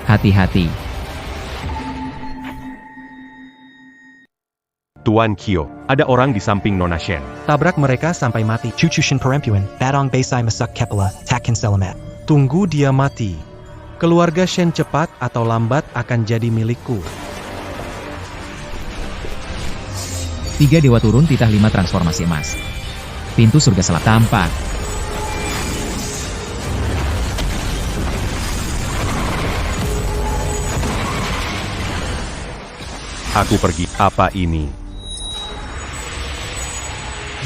Hati-hati. Tuan Kyo, ada orang di samping Nona Shen. Tabrak mereka sampai mati. Chuchushin Perempuan, Batong Basai Masak Kepala, Takin Selamat. Tunggu dia mati. Keluarga Shen cepat atau lambat akan jadi milikku. 3 dewa turun titah 5 transformasi emas. Pintu surga selatan tampak. Aku pergi. Apa ini?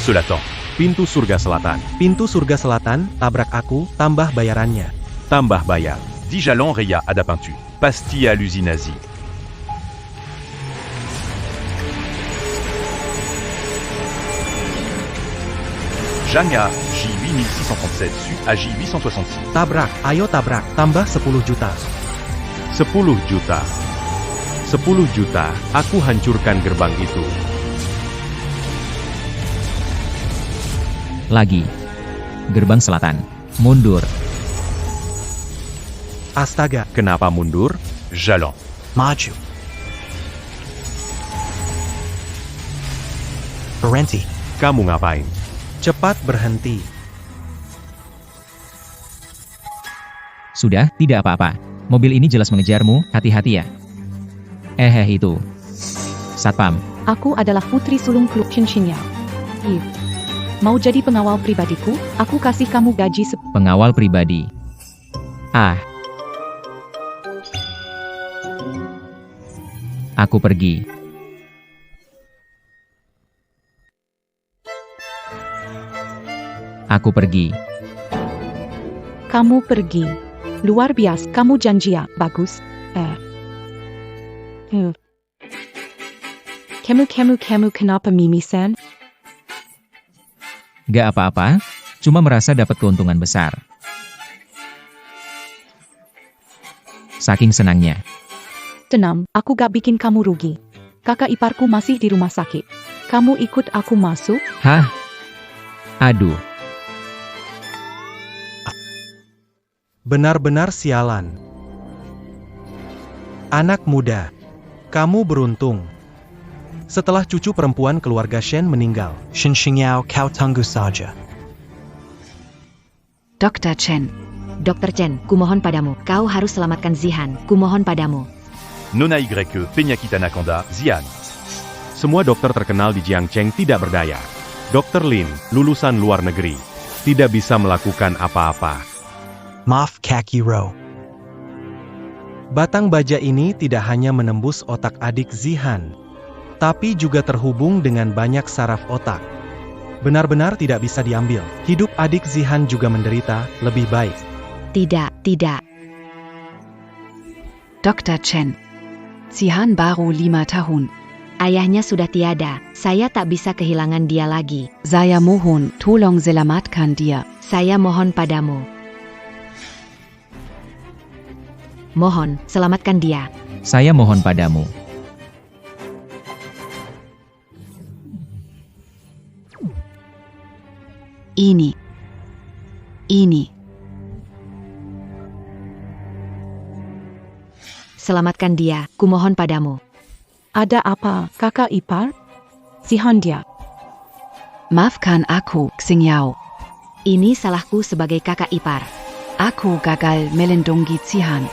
Sudah toh. Pintu surga selatan. Pintu surga selatan, tabrak aku, tambah bayarannya. Tambah bayar. 10 jalons Reya ada peintu. Pastille à l'usinazie. Janya, J8637 su à J866. Tabrak, ayo tabrak, tambah 10 juta. 10 juta. 10 juta, aku hancurkan gerbang itu. Lagi. Gerbang selatan. Mundur. Astaga, Kenapa mundur? Jalon. Maju. Berhenti. Kamu ngapain? cepat berhenti. Sudah, tidak apa-apa. Mobil ini jelas mengejarmu, hati-hati ya. Itu. Satpam. Aku adalah putri sulung klub Shinshinya. Mau jadi pengawal pribadiku? Aku kasih kamu gaji Pengawal pribadi. Aku pergi. Aku pergi. Kamu pergi. Luar biasa, kamu janji ya, bagus. Kamu kenapa Mimi-san? Gak apa-apa, cuma merasa dapat keuntungan besar. Saking senangnya. Tenang, aku gak bikin kamu rugi. Kakak iparku masih di rumah sakit. Kamu ikut aku masuk? Hah? Aduh. Benar-benar sialan. Anak muda, kamu beruntung. Setelah cucu perempuan keluarga Shen meninggal, Shinshinyao kau tunggu saja. Dr. Chen. Dr. Chen, kumohon padamu. Kau harus selamatkan Zihan. Kumohon padamu. Nona YE, Penyakit Anaconda, Zian. Semua dokter terkenal di Jiangcheng tidak berdaya. Dr. Lin, lulusan luar negeri, tidak bisa melakukan apa-apa. Maaf Kaki Ro. batang baja ini tidak hanya menembus otak adik Zihan, tapi juga terhubung dengan banyak saraf otak. Benar-benar tidak bisa diambil. Hidup adik Zihan juga menderita, lebih baik. Tidak. Dr. Chen. Zihan baru 5 tahun. Ayahnya sudah tiada. Saya tak bisa kehilangan dia lagi. Saya mohon, tolong selamatkan dia. Saya mohon padamu. Mohon, selamatkan dia. Saya mohon padamu. Ini. Selamatkan dia, kumohon padamu. Ada apa, kakak ipar? Zihan dia. Maafkan aku, Xingyao. Ini salahku sebagai kakak ipar. Aku gagal melindungi Zihan.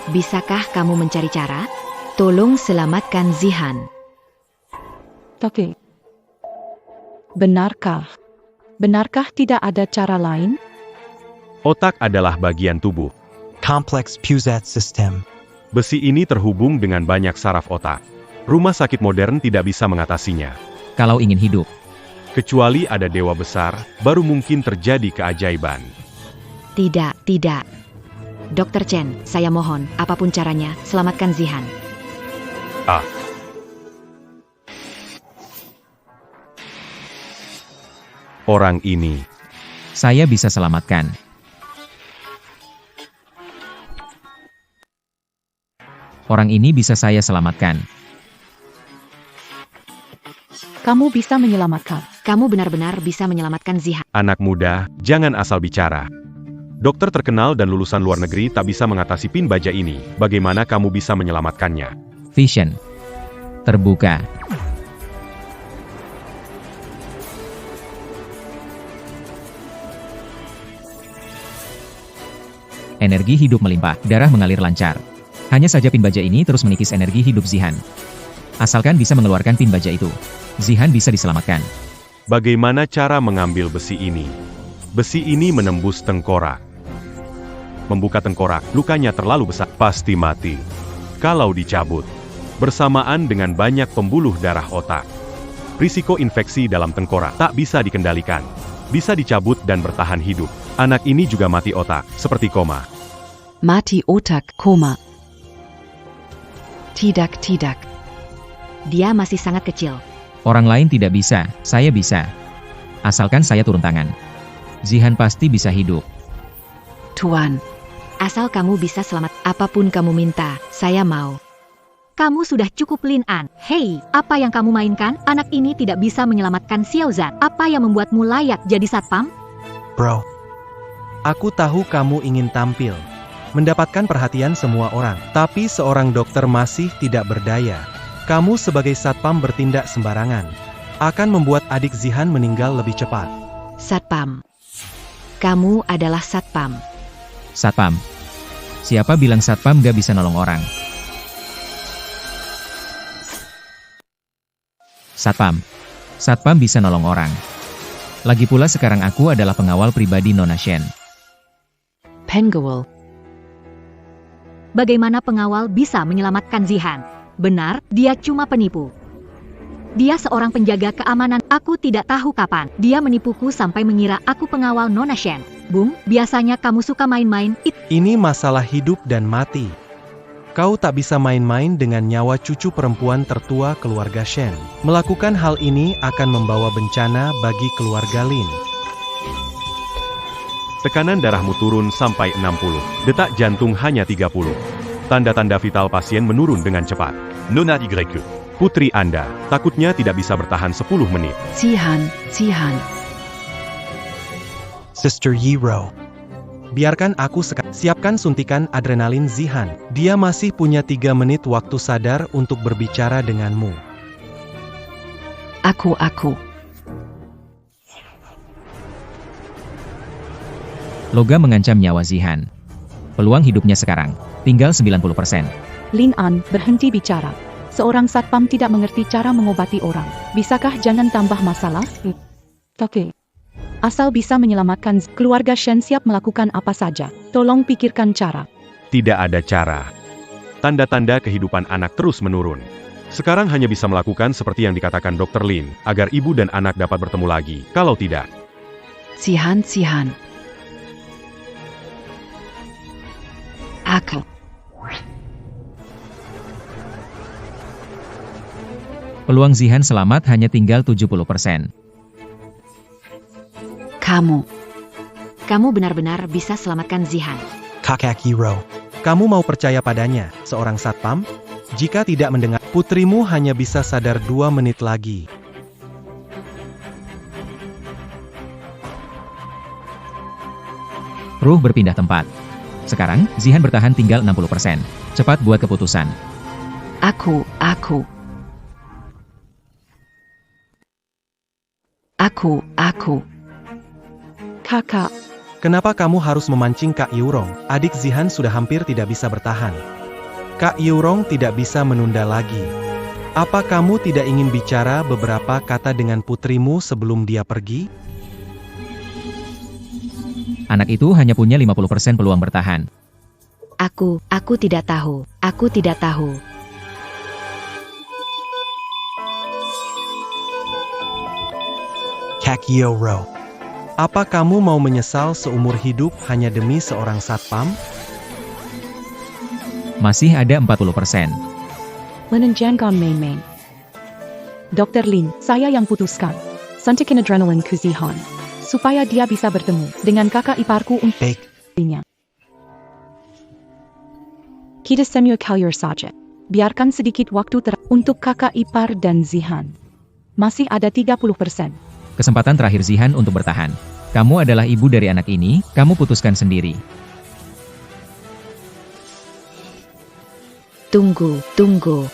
Bisakah kamu mencari cara? Tolong selamatkan Zihan. Tapi, benarkah tidak ada cara lain? Otak adalah bagian tubuh. Complex Pusat System. Besi ini terhubung dengan banyak saraf otak. Rumah sakit modern tidak bisa mengatasinya. Kalau ingin hidup. Kecuali ada dewa besar, baru mungkin terjadi keajaiban. Tidak. Dr. Chen, saya mohon, apapun caranya, selamatkan Zihan. Orang ini. Saya bisa selamatkan. Orang ini bisa saya selamatkan. Kamu bisa menyelamatkan. Kamu benar-benar bisa menyelamatkan Zihan. Anak muda, jangan asal bicara. Dokter terkenal dan lulusan luar negeri tak bisa mengatasi pin baja ini. Bagaimana kamu bisa menyelamatkannya? Vision. Terbuka. Energi hidup melimpah, darah mengalir lancar. Hanya saja pin baja ini terus mengikis energi hidup Zihan. Asalkan bisa mengeluarkan pin baja itu, Zihan bisa diselamatkan. Bagaimana cara mengambil besi ini? Besi ini menembus tengkorak. Membuka tengkorak, lukanya terlalu besar, pasti mati. Kalau dicabut, bersamaan dengan banyak pembuluh darah otak. Risiko infeksi dalam tengkorak tak bisa dikendalikan. Bisa dicabut dan bertahan hidup. Anak ini juga mati otak, seperti koma. Mati otak, koma. Tidak. Dia masih sangat kecil. Orang lain tidak bisa, saya bisa. Asalkan saya turun tangan. Zihan pasti bisa hidup. Tuan. Asal kamu bisa selamat, apapun kamu minta, saya mau. Kamu sudah cukup, Lin An. Hei, apa yang kamu mainkan? Anak ini tidak bisa menyelamatkan Xiao Zhan. Apa yang membuatmu layak jadi satpam? Bro. Aku tahu kamu ingin tampil, mendapatkan perhatian semua orang. Tapi seorang dokter masih tidak berdaya. Kamu sebagai satpam bertindak sembarangan. Akan membuat adik Zihan meninggal lebih cepat. Satpam. Kamu adalah satpam. Satpam. Siapa bilang satpam gak bisa nolong orang? Satpam. Satpam bisa nolong orang. Lagi pula sekarang aku adalah pengawal pribadi Nona Shen. Pengual. Bagaimana pengawal bisa menyelamatkan Zihan? Benar, dia cuma penipu. Dia seorang penjaga keamanan. Aku tidak tahu kapan dia menipuku sampai mengira aku pengawal Nona Shen. Bung, biasanya kamu suka main-main. Ini masalah hidup dan mati. Kau tak bisa main-main dengan nyawa cucu perempuan tertua keluarga Shen. Melakukan hal ini akan membawa bencana bagi keluarga Lin. Tekanan darahmu turun sampai 60. Detak jantung hanya 30. Tanda-tanda vital pasien menurun dengan cepat. Nona YQ. Putri Anda, takutnya tidak bisa bertahan 10 menit. Zihan. Sister Yiro. Biarkan aku siapkan suntikan adrenalin Zihan. Dia masih punya 3 menit waktu sadar untuk berbicara denganmu. Aku. Logam mengancam nyawa Zihan. Peluang hidupnya sekarang tinggal 90%. Lin An, berhenti bicara. Seorang satpam tidak mengerti cara mengobati orang. Bisakah jangan tambah masalah? Oke. Asal bisa menyelamatkan keluarga Shen, siap melakukan apa saja. Tolong pikirkan cara. Tidak ada cara. Tanda-tanda kehidupan anak terus menurun. Sekarang hanya bisa melakukan seperti yang dikatakan Dr. Lin, agar ibu dan anak dapat bertemu lagi. Kalau tidak, Zihan. Aku. Peluang Zihan selamat hanya tinggal 70%. Kamu benar-benar bisa selamatkan Zihan. Kakak Yiro. Kamu mau percaya padanya, seorang satpam? Jika tidak mendengar, putrimu hanya bisa sadar 2 menit lagi. Ruh berpindah tempat. Sekarang, Zihan bertahan tinggal 60%. Cepat buat keputusan. Aku. Kakak, Kenapa kamu harus memancing Kak Yurong? Adik Zihan sudah hampir tidak bisa bertahan. Kak Yurong tidak bisa menunda lagi. Apa kamu tidak ingin bicara beberapa kata dengan putrimu sebelum dia pergi? Anak itu hanya punya 50% peluang bertahan. Aku tidak tahu. Aku tidak tahu. Kak Yoro. Apa kamu mau menyesal seumur hidup hanya demi seorang satpam? Masih ada 40%. menenangkan main-main. Dr. Lin, saya yang putuskan. Suntikin adrenalin ke Zihan. Supaya dia bisa bertemu dengan kakak iparku Baik. untuknya. Kita semua keluar saja. Biarkan sedikit waktu untuk kakak ipar dan Zihan. Masih ada 30%. Kesempatan terakhir Zihan untuk bertahan. Kamu adalah ibu dari anak ini, kamu putuskan sendiri. Tunggu, tunggu.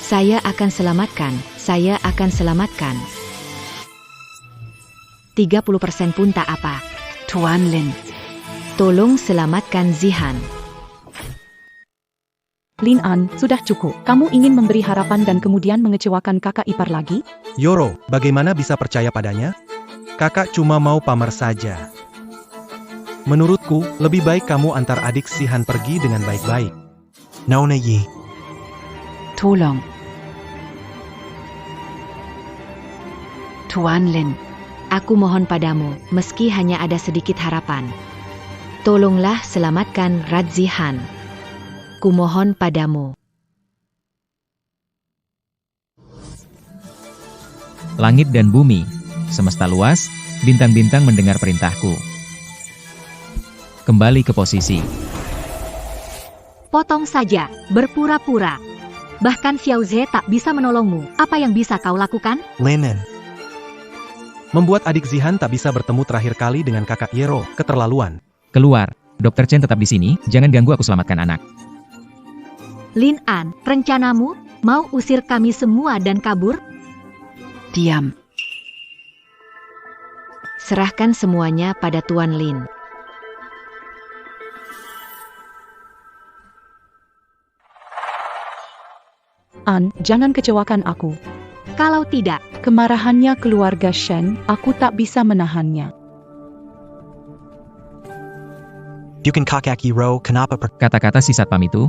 Saya akan selamatkan, saya akan selamatkan. 30% pun tak apa. Tuan Lin. Tolong selamatkan Zihan. Lin An, sudah cukup. Kamu ingin memberi harapan dan kemudian mengecewakan kakak ipar lagi? Yoro, bagaimana bisa percaya padanya? Kakak cuma mau pamer saja. Menurutku, lebih baik kamu antar adik Zihan pergi dengan baik-baik. Nona Yi. Tolong. Tuan Lin. Aku mohon padamu, meski hanya ada sedikit harapan. Tolonglah selamatkan Rad Zihan. Kumohon padamu. Langit dan bumi, semesta luas, bintang-bintang mendengar perintahku. Kembali ke posisi. Potong saja, berpura-pura. Bahkan Xiao Zhe tak bisa menolongmu. Apa yang bisa kau lakukan? Linen. Membuat adik Zihan tak bisa bertemu terakhir kali dengan kakak Yero, keterlaluan. Keluar, Dr. Chen tetap di sini, jangan ganggu aku selamatkan anak. Lin An, rencanamu? Mau usir kami semua dan kabur? Diam. Serahkan semuanya pada Tuan Lin. An, jangan kecewakan aku. Kalau tidak, Kemarahannya keluarga Shen, aku tak bisa menahannya. Bukan kakak Yero, kenapa Kata-kata si satpam itu,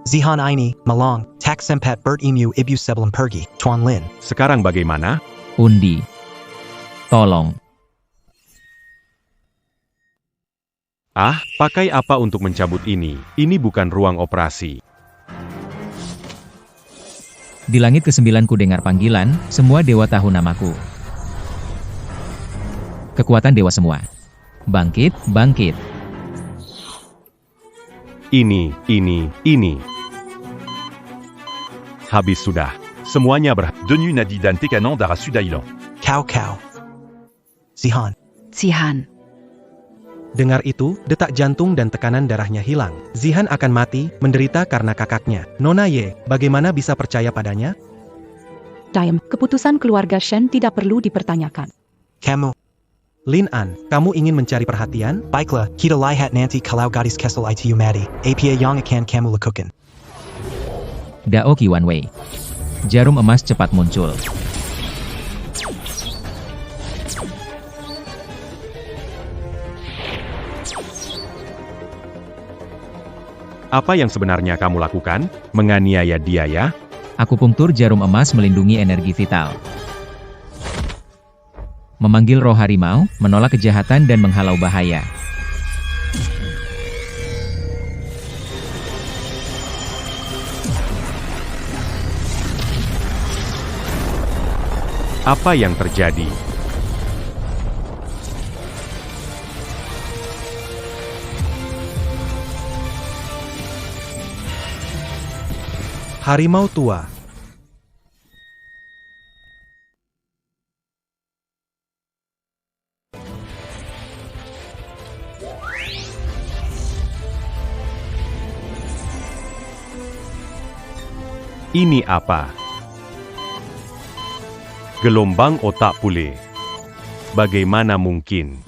Zihan ini, Malong, tak sempat bertemu ibu sebelum pergi, Tuan Lin. Sekarang bagaimana? undi. Tolong. Ah, pakai apa untuk mencabut ini? Ini bukan ruang operasi. Di langit ke-9 ku dengar panggilan, semua dewa tahu namaku. Kekuatan dewa semua. Bangkit, bangkit. Ini. Habis sudah. Semuanya Denu Nadi dan Tekanan Dara Sudailan. Kau. Zihan. Zihan. Dengar itu, detak jantung dan tekanan darahnya hilang. Zihan akan mati, menderita karena kakaknya. Nona Ye, bagaimana bisa percaya padanya? Diam, keputusan keluarga Shen tidak perlu dipertanyakan. Kamu. Lin An, kamu ingin mencari perhatian? Baiklah, kita lihat nanti kalau gadis kesel itu mati. Apa yang akan kamu lakukan? Dao Qiwan Wei. Jarum emas cepat muncul. Apa yang sebenarnya kamu lakukan? Menganiaya dia ya? Akupunktur jarum emas melindungi energi vital. Memanggil roh harimau, menolak kejahatan dan menghalau bahaya. Apa yang terjadi? Harimau tua. Ini apa? Gelombang otak pule. Bagaimana mungkin?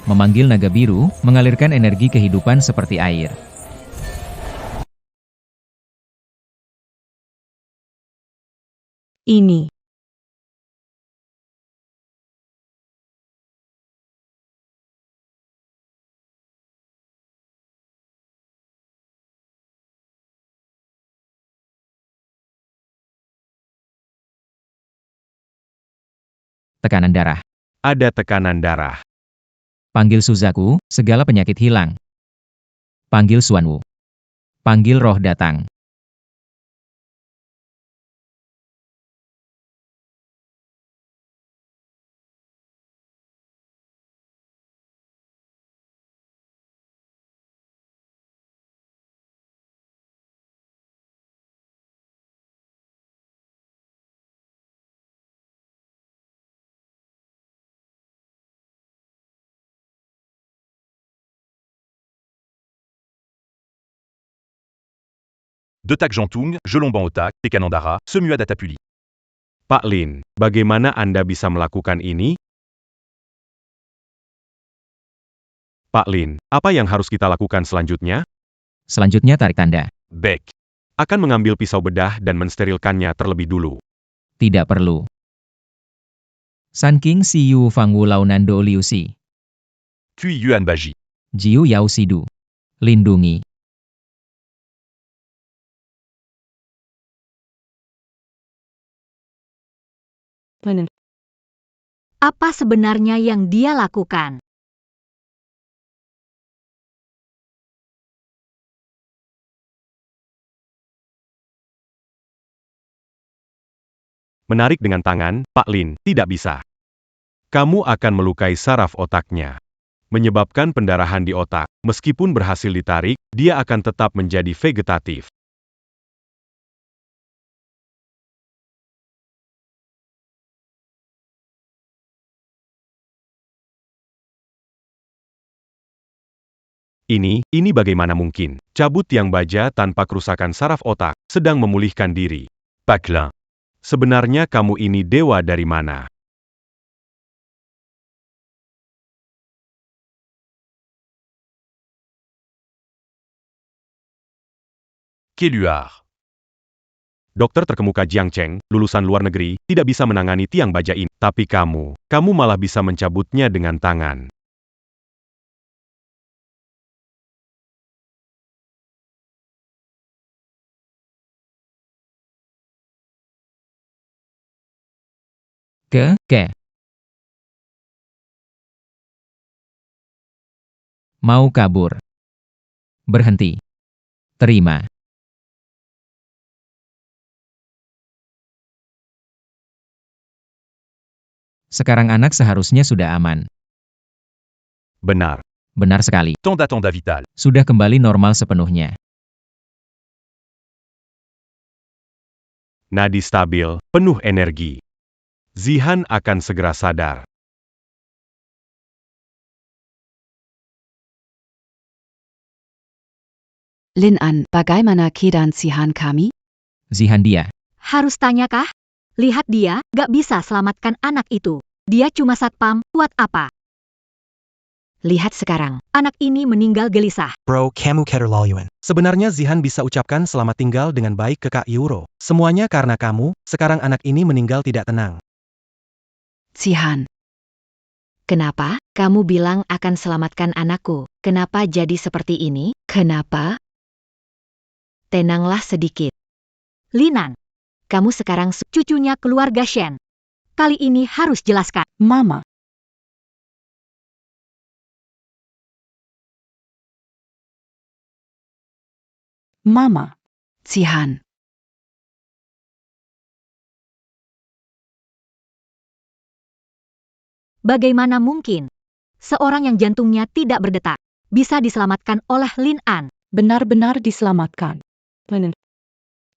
Memanggil naga biru, mengalirkan energi kehidupan seperti air. Ini. Tekanan darah. Ada tekanan darah. Panggil Suzaku, segala penyakit hilang. Panggil Xuanwu. Panggil roh datang. De Tak Jantung, Jelomban Otak, Tekanandara, Semua Datapuli. Pak Lin, bagaimana Anda bisa melakukan ini? Pak Lin, apa yang harus kita lakukan selanjutnya? Selanjutnya tarik tanda. Beck. Akan mengambil pisau bedah dan mensterilkannya terlebih dulu. Tidak perlu. San King Siu Fangwu Launando Liusi. Kui Yuan Baji. Jiu Yao Sidu. Lindungi. Lennon. Apa sebenarnya yang dia lakukan? Menarik dengan tangan, Pak Lin, tidak bisa. Kamu akan melukai saraf otaknya. Menyebabkan pendarahan di otak, meskipun berhasil ditarik, dia akan tetap menjadi vegetatif. Ini bagaimana mungkin? Cabut tiang baja tanpa kerusakan saraf otak, sedang memulihkan diri. Paclin. Sebenarnya kamu ini dewa dari mana? Keluar. Dokter terkemuka Jiang Cheng, lulusan luar negeri, tidak bisa menangani tiang baja ini. Tapi kamu malah bisa mencabutnya dengan tangan. Ke. Mau kabur. Berhenti. Terima. Sekarang anak seharusnya sudah aman. Benar. Benar sekali. Tanda-tanda vital. Sudah kembali normal sepenuhnya. Nadi stabil, penuh energi. Zihan akan segera sadar. Lin An, bagaimana keadaan Zihan kami? Zihan dia. Harus tanya kah? Lihat dia, gak bisa selamatkan anak itu. Dia cuma satpam, buat apa? Lihat sekarang, anak ini meninggal gelisah. Bro, kamu keterlaluan. Sebenarnya Zihan bisa ucapkan selamat tinggal dengan baik ke Kak Euro. Semuanya karena kamu, sekarang anak ini meninggal tidak tenang. Zihan, Kenapa? Kamu bilang akan selamatkan anakku. Kenapa jadi seperti ini? kenapa? Tenanglah sedikit. Linan, kamu sekarang cucunya keluarga Shen. Kali ini harus jelaskan. Mama. Mama. Zihan, Bagaimana mungkin? Seorang yang jantungnya tidak berdetak bisa diselamatkan oleh Lin An. Benar-benar diselamatkan. Lennon.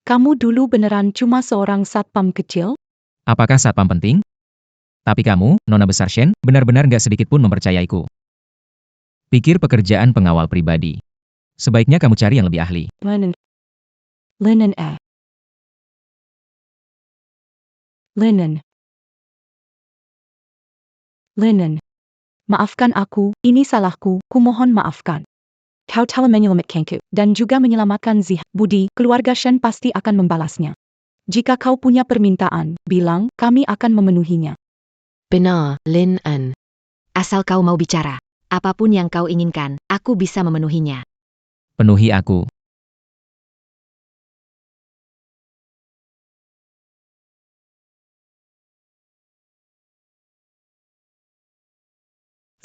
Kamu dulu beneran cuma seorang satpam kecil? Apakah satpam penting? Tapi kamu, Nona Besar Shen, benar-benar nggak sedikit pun mempercayaiku. Pikir pekerjaan pengawal pribadi. Sebaiknya kamu cari yang lebih ahli. Lennon. Lennon. Lennon. Lennon. Maafkan aku, ini salahku, kumohon maafkan. Kau telah menyelamatkanku, dan juga menyelamatkan Zihan. Budi, keluarga Shen pasti akan membalasnya. Jika kau punya permintaan, bilang, kami akan memenuhinya. Benar, Lin An. Asal kau mau bicara, apapun yang kau inginkan, aku bisa memenuhinya. Penuhi aku.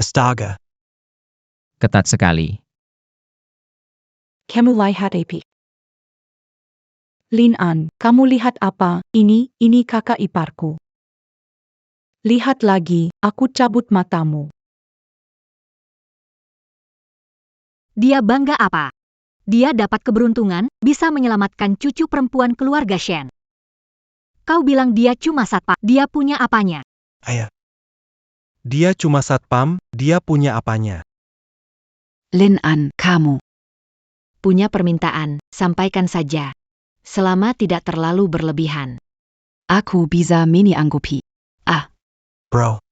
Astaga. Ketat sekali. Kamu lihat AP. Lin An, kamu lihat apa? Ini kakak iparku. Lihat lagi, aku cabut matamu. Dia bangga apa? Dia dapat keberuntungan, bisa menyelamatkan cucu perempuan keluarga Shen. Kau bilang dia cuma satpam, dia punya apanya? Ayah. Dia cuma satpam, dia punya apanya? Lin An, kamu. Punya permintaan, sampaikan saja. selama tidak terlalu berlebihan. Aku bisa menyanggupi. Bro,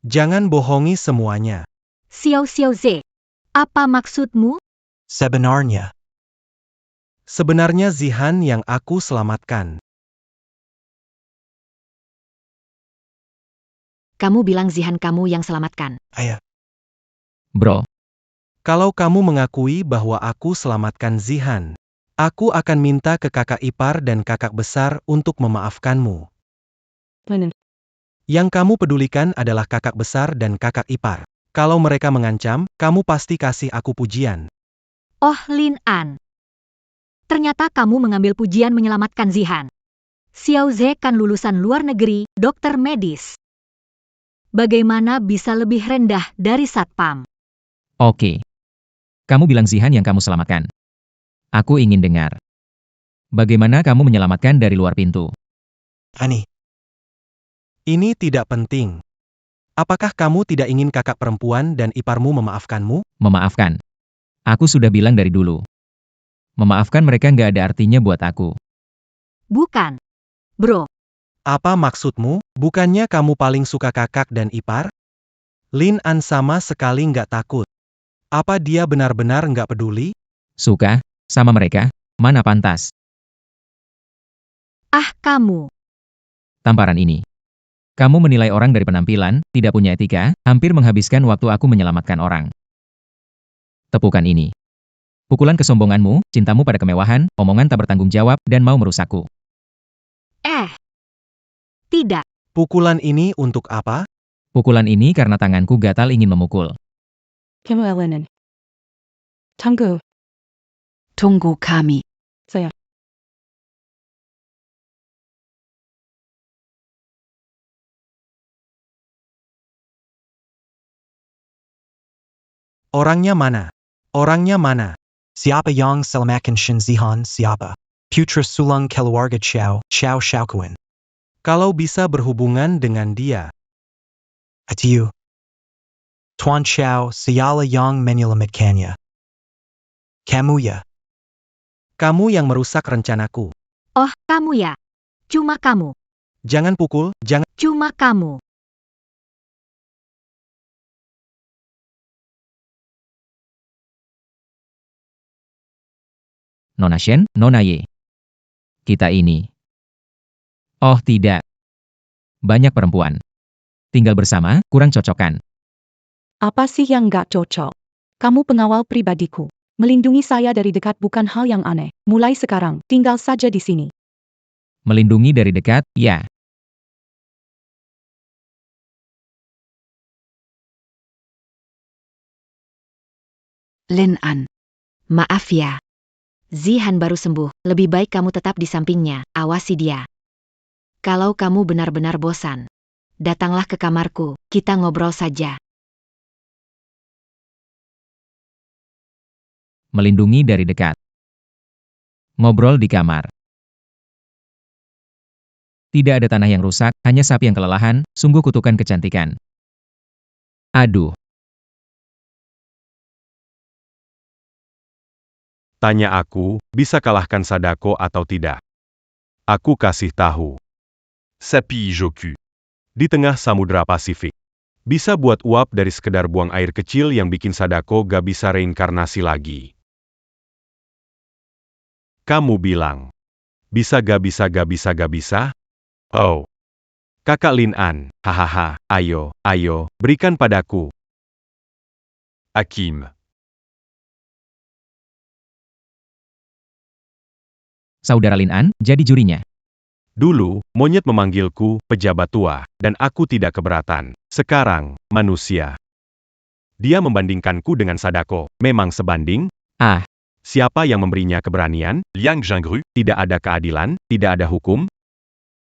Jangan bohongi semuanya. Xiao Xiaoze, apa maksudmu? sebenarnya, Sebenarnya Zihan yang aku selamatkan. Kamu bilang Zihan kamu yang selamatkan. ayah, Bro, Kalau kamu mengakui bahwa aku selamatkan Zihan, aku akan minta ke kakak ipar dan kakak besar untuk memaafkanmu. Yang kamu pedulikan adalah kakak besar dan kakak ipar. Kalau mereka mengancam, kamu pasti kasih aku pujian. Oh Lin An. Ternyata kamu mengambil pujian menyelamatkan Zihan. Xiaoze kan lulusan luar negeri, dokter medis. Bagaimana bisa lebih rendah dari satpam? oke. Kamu bilang Zihan yang kamu selamatkan. Aku ingin dengar. Bagaimana kamu menyelamatkan dari luar pintu? Ani, Ini tidak penting. Apakah kamu tidak ingin kakak perempuan dan iparmu memaafkanmu? Memaafkan. Aku sudah bilang dari dulu. Memaafkan mereka nggak ada artinya buat aku. Bukan. Bro, Apa maksudmu? Bukannya kamu paling suka kakak dan ipar? Lin An sama sekali nggak takut. Apa dia benar-benar nggak peduli? Suka, sama mereka, mana pantas. kamu. Tamparan ini. Kamu menilai orang dari penampilan, tidak punya etika, hampir menghabiskan waktu aku menyelamatkan orang. Tepukan ini. Pukulan kesombonganmu, cintamu pada kemewahan, omongan tak bertanggung jawab, dan mau merusakku. Tidak. Pukulan ini untuk apa? Pukulan ini karena tanganku gatal ingin memukul. Tunggu kami. Orangnya mana? Orangnya mana? siapa yang selamatkan Shin Zihan siapa? Putra sulung keluarga Chow Shaokuan. Kalau bisa berhubungan dengan dia. Atiu. Tuan Chow siapa yang menyelamatkannya? Kamu ya? Kamu yang merusak rencanaku. Oh, kamu ya. Cuma kamu. Jangan pukul, jangan. Cuma kamu. Nona Shen, Nona Ye. Kita ini. Oh tidak. Banyak perempuan. Tinggal bersama, kurang cocokan. Apa sih yang nggak cocok? Kamu pengawal pribadiku. Melindungi saya dari dekat bukan hal yang aneh. Mulai sekarang, tinggal saja di sini. Melindungi dari dekat, ya. Lin An. Maaf ya. Zihan baru sembuh, lebih baik kamu tetap di sampingnya, awasi dia. Kalau kamu benar-benar bosan, datanglah ke kamarku, kita ngobrol saja. Melindungi dari dekat. Ngobrol di kamar. Tidak ada tanah yang rusak, hanya sapi yang kelelahan, sungguh kutukan kecantikan. Aduh. Tanya aku, bisa kalahkan Sadako atau tidak? Aku kasih tahu. Sapi Joku. Di tengah Samudra Pasifik. Bisa buat uap dari sekedar buang air kecil yang bikin Sadako gak bisa reinkarnasi lagi. Kamu bilang. Bisa gak bisa gak bisa gak bisa? Oh. Kakak Lin An, hahaha, ayo, berikan padaku. Hakim. Saudara Lin An, jadi jurinya. Dulu, monyet memanggilku pejabat tua, dan aku tidak keberatan. Sekarang, manusia. Dia membandingkanku dengan Sadako. Memang sebanding? Ah, Siapa yang memberinya keberanian? Liang Jingru. Tidak ada keadilan, tidak ada hukum.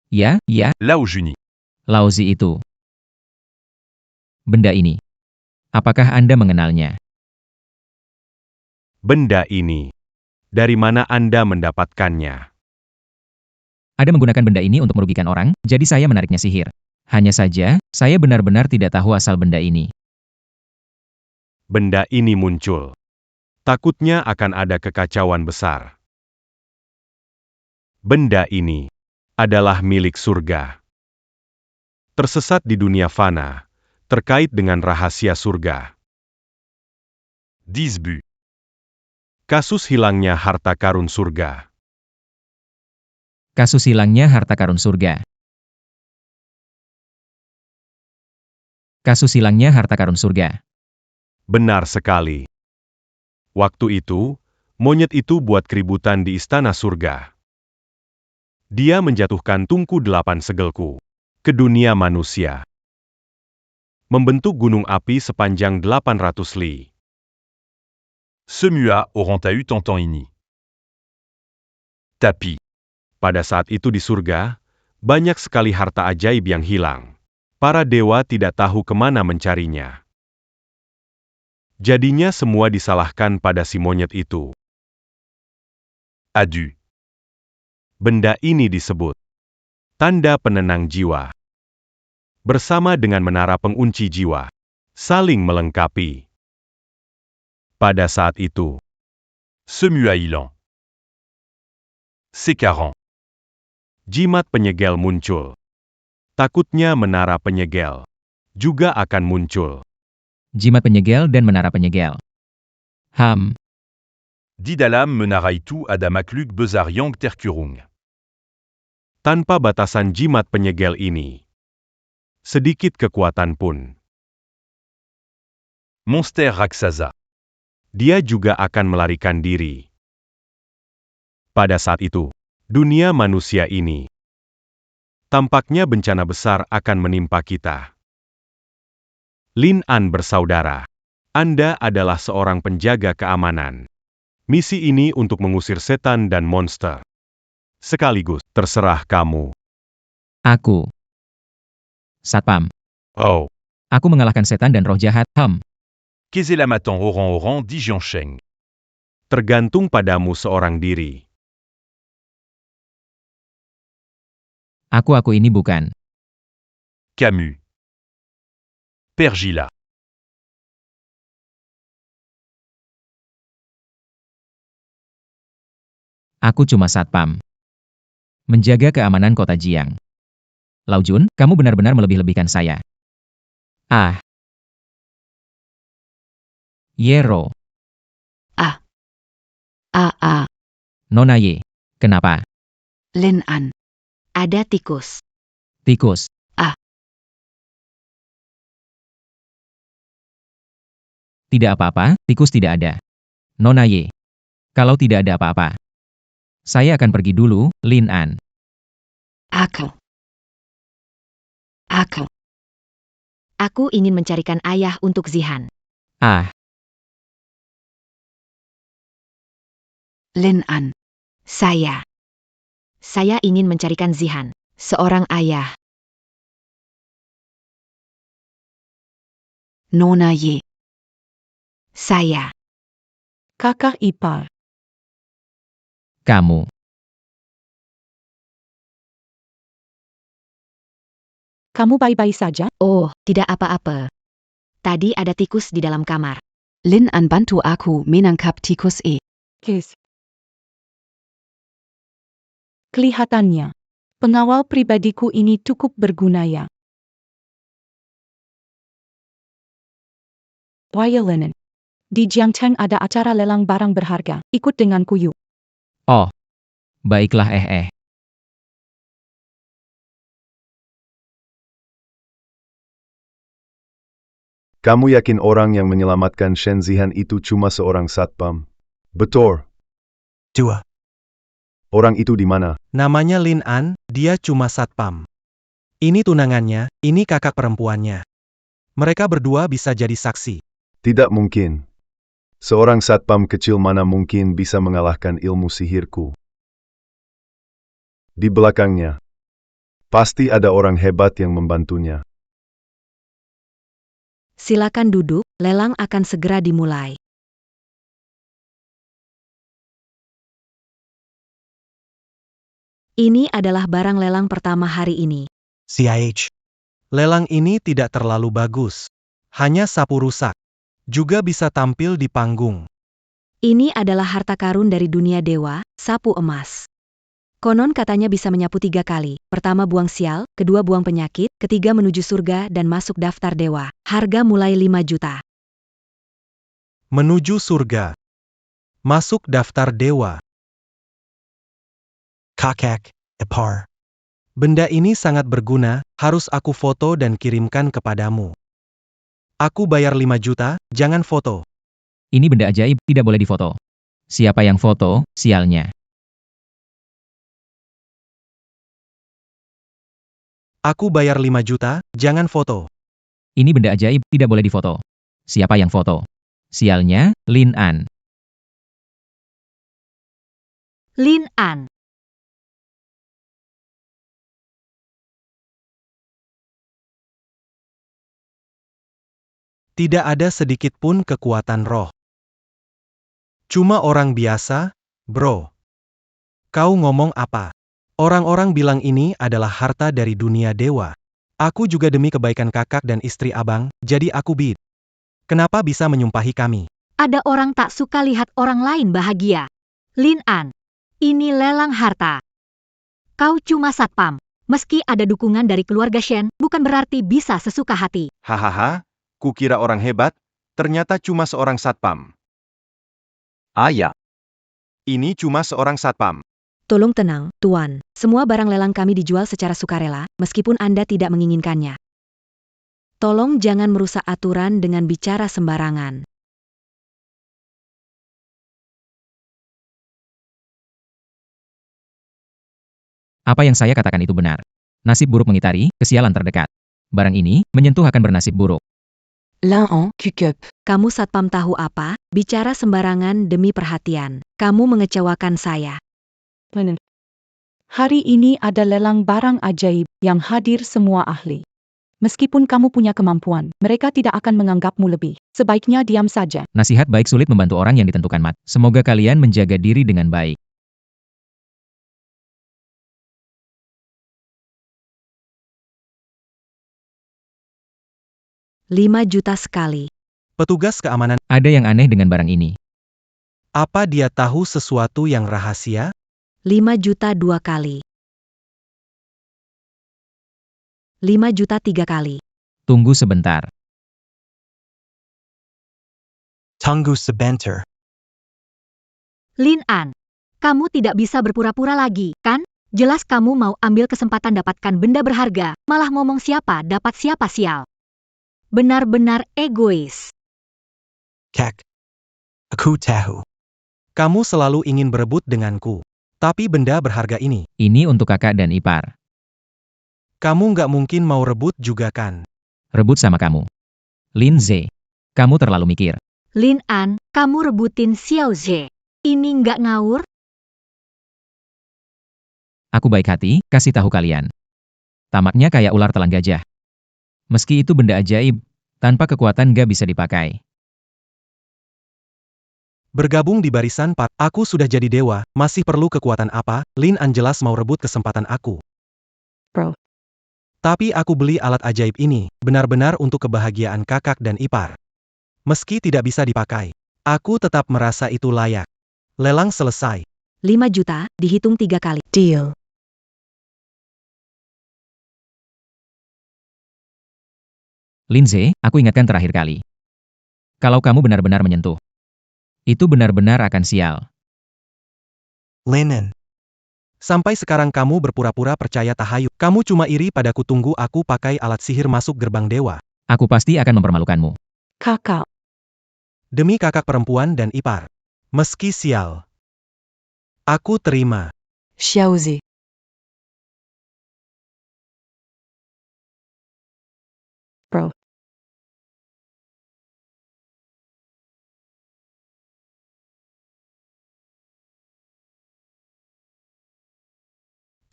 ya, Lao Juni. Laozi itu. Benda ini. Apakah Anda mengenalnya? Benda ini. Dari mana Anda mendapatkannya? Ada menggunakan benda ini untuk merugikan orang, jadi saya menariknya sihir. Hanya saja, saya benar-benar tidak tahu asal benda ini. Benda ini muncul. Takutnya akan ada kekacauan besar. Benda ini adalah milik surga. Tersesat di dunia fana, terkait dengan rahasia surga. 10 buts. Kasus hilangnya harta karun surga. Kasus hilangnya harta karun surga. Kasus hilangnya harta karun surga. Benar sekali. Waktu itu, monyet itu buat keributan di istana surga. Dia menjatuhkan tungku 8 segelku ke dunia manusia. Membentuk gunung api sepanjang 800 li. Semua auront eu tentant ini. Tapi, Pada saat itu di surga, banyak sekali harta ajaib yang hilang. Para dewa tidak tahu kemana mencarinya. Jadinya semua disalahkan pada si monyet itu. adu. Benda ini disebut tanda penenang jiwa. Bersama dengan menara pengunci jiwa, saling melengkapi. Pada saat itu, Semua ilan. Sécarant. jimat penyegel muncul. Takutnya menara penyegel juga akan muncul. Jimat penyegel dan menara penyegel. Didalam menaraitu adamakluk bezar yang terkurung. Tanpa batasan jimat penyegel ini, sedikit kekuatan pun, Monster raksasa. dia juga akan melarikan diri. Pada saat itu, dunia manusia ini, tampaknya bencana besar akan menimpa kita. Lin An bersaudara, Anda adalah seorang penjaga keamanan. Misi ini untuk mengusir setan dan monster. Sekaligus, terserah kamu. Aku. Satpam. Oh. Aku mengalahkan setan dan roh jahat. Keselamatan orang-orang di Jiansheng. Tergantung padamu seorang diri. Aku ini bukan. Camus. Pergila. Aku cuma satpam. Menjaga keamanan kota Jiang. Lao Jun, kamu benar-benar melebih-lebihkan saya. Yero. Nona Ye. Kenapa? Lin An. Ada tikus. Tikus. Tidak apa-apa, tikus tidak ada. Nona Ye. Kalau tidak ada apa-apa, saya akan pergi dulu, Lin An. Aku. Aku ingin mencarikan ayah untuk Zihan. Lin An. Saya ingin mencarikan Zihan, seorang ayah. Nona Ye. Saya. Kakak ipar. Kamu. Kamu baik-baik saja? Oh, tidak apa-apa. Tadi ada tikus di dalam kamar. Lin An bantu aku menangkap tikus e. Kes. Kelihatannya, pengawal pribadiku ini cukup berguna ya. Wayolenan. Di Jiangcheng ada acara lelang barang berharga. Ikut denganku yuk. Oh. Baiklah Kamu yakin orang yang menyelamatkan Shen Zihan itu cuma seorang satpam? Betul. 2. Orang itu di mana? Namanya Lin An, dia cuma satpam. Ini tunangannya, ini kakak perempuannya. Mereka berdua bisa jadi saksi. Tidak mungkin. Seorang satpam kecil mana mungkin bisa mengalahkan ilmu sihirku. Di belakangnya, pasti ada orang hebat yang membantunya. Silakan duduk, lelang akan segera dimulai. Ini adalah barang lelang pertama hari ini. CIH. Lelang ini tidak terlalu bagus. Hanya sapu rusak. Juga bisa tampil di panggung. Ini adalah harta karun dari dunia dewa, sapu emas. Konon katanya bisa menyapu 3 kali. Pertama buang sial, kedua buang penyakit, ketiga menuju surga dan masuk daftar dewa. Harga mulai 5 juta. Menuju surga. Masuk daftar dewa. Kakak, Ipar. Benda ini sangat berguna, harus aku foto dan kirimkan kepadamu. Aku bayar 5 juta, jangan foto. Ini benda ajaib, tidak boleh difoto. Siapa yang foto, sialnya. Aku bayar 5 juta, jangan foto. Ini benda ajaib, tidak boleh difoto. Siapa yang foto? Sialnya, Lin An. Lin An. Tidak ada sedikit pun kekuatan roh. Cuma orang biasa, bro. Kau ngomong apa? Orang-orang bilang ini adalah harta dari dunia dewa. Aku juga demi kebaikan kakak dan istri abang, jadi aku bid. Kenapa bisa menyumpahi kami? Ada orang tak suka lihat orang lain bahagia. Lin An. Ini lelang harta. Kau cuma satpam. Meski ada dukungan dari keluarga Shen, bukan berarti bisa sesuka hati. Hahaha, kukira orang hebat, ternyata cuma seorang satpam. Ya. Ini cuma seorang satpam. Tolong tenang, Tuan. Semua barang lelang kami dijual secara sukarela, meskipun Anda tidak menginginkannya. Tolong jangan merusak aturan dengan bicara sembarangan. Apa yang saya katakan itu benar. Nasib buruk mengitari, kesialan terdekat. Barang ini, menyentuh akan bernasib buruk. L'un en Q-Cup. Kamu satpam tahu apa? Bicara sembarangan demi perhatian. Kamu mengecewakan saya. Hari ini ada lelang barang ajaib yang hadir semua ahli. Meskipun kamu punya kemampuan, mereka tidak akan menganggapmu lebih. Sebaiknya diam saja. Nasihat baik sulit membantu orang yang ditentukan mat. Semoga kalian menjaga diri dengan baik. $5 juta sekali. Petugas keamanan, Ada yang aneh dengan barang ini. apa dia tahu sesuatu yang rahasia? 5 juta 2 kali. 5 juta 3 kali. Tunggu sebentar. Tunggu sebentar. Lin An. Kamu tidak bisa berpura-pura lagi, kan? Jelas kamu mau ambil kesempatan dapatkan benda berharga, malah ngomong siapa dapat siapa sial. Benar-benar egois. Kak. Aku tahu. Kamu selalu ingin berebut denganku. Tapi benda berharga ini, Ini untuk kakak dan ipar. kamu nggak mungkin mau rebut juga kan? Rebut sama kamu. Lin Ze. Kamu terlalu mikir. Lin An, kamu rebutin Xiao Zhe. Ini nggak ngawur? Aku baik hati, kasih tahu kalian. Tamaknya kayak ular telan gajah. Meski itu benda ajaib, tanpa kekuatan gak bisa dipakai. Bergabung di barisan Pak, aku sudah jadi dewa, masih perlu kekuatan apa? Lin An jelas mau rebut kesempatan aku. Bro. Tapi aku beli alat ajaib ini, benar-benar untuk kebahagiaan kakak dan ipar. Meski tidak bisa dipakai, aku tetap merasa itu layak. Lelang selesai. 5 juta, dihitung 3 kali. Deal. Lin Ze, aku ingatkan terakhir kali. Kalau kamu benar-benar menyentuh, itu benar-benar akan sial. Linen. Sampai sekarang kamu berpura-pura percaya tahayul. Kamu cuma iri padaku, tunggu aku pakai alat sihir masuk gerbang dewa. Aku pasti akan mempermalukanmu. Kakak. Demi kakak perempuan dan ipar. Meski sial. Aku terima. Xiao Zhe. Bro.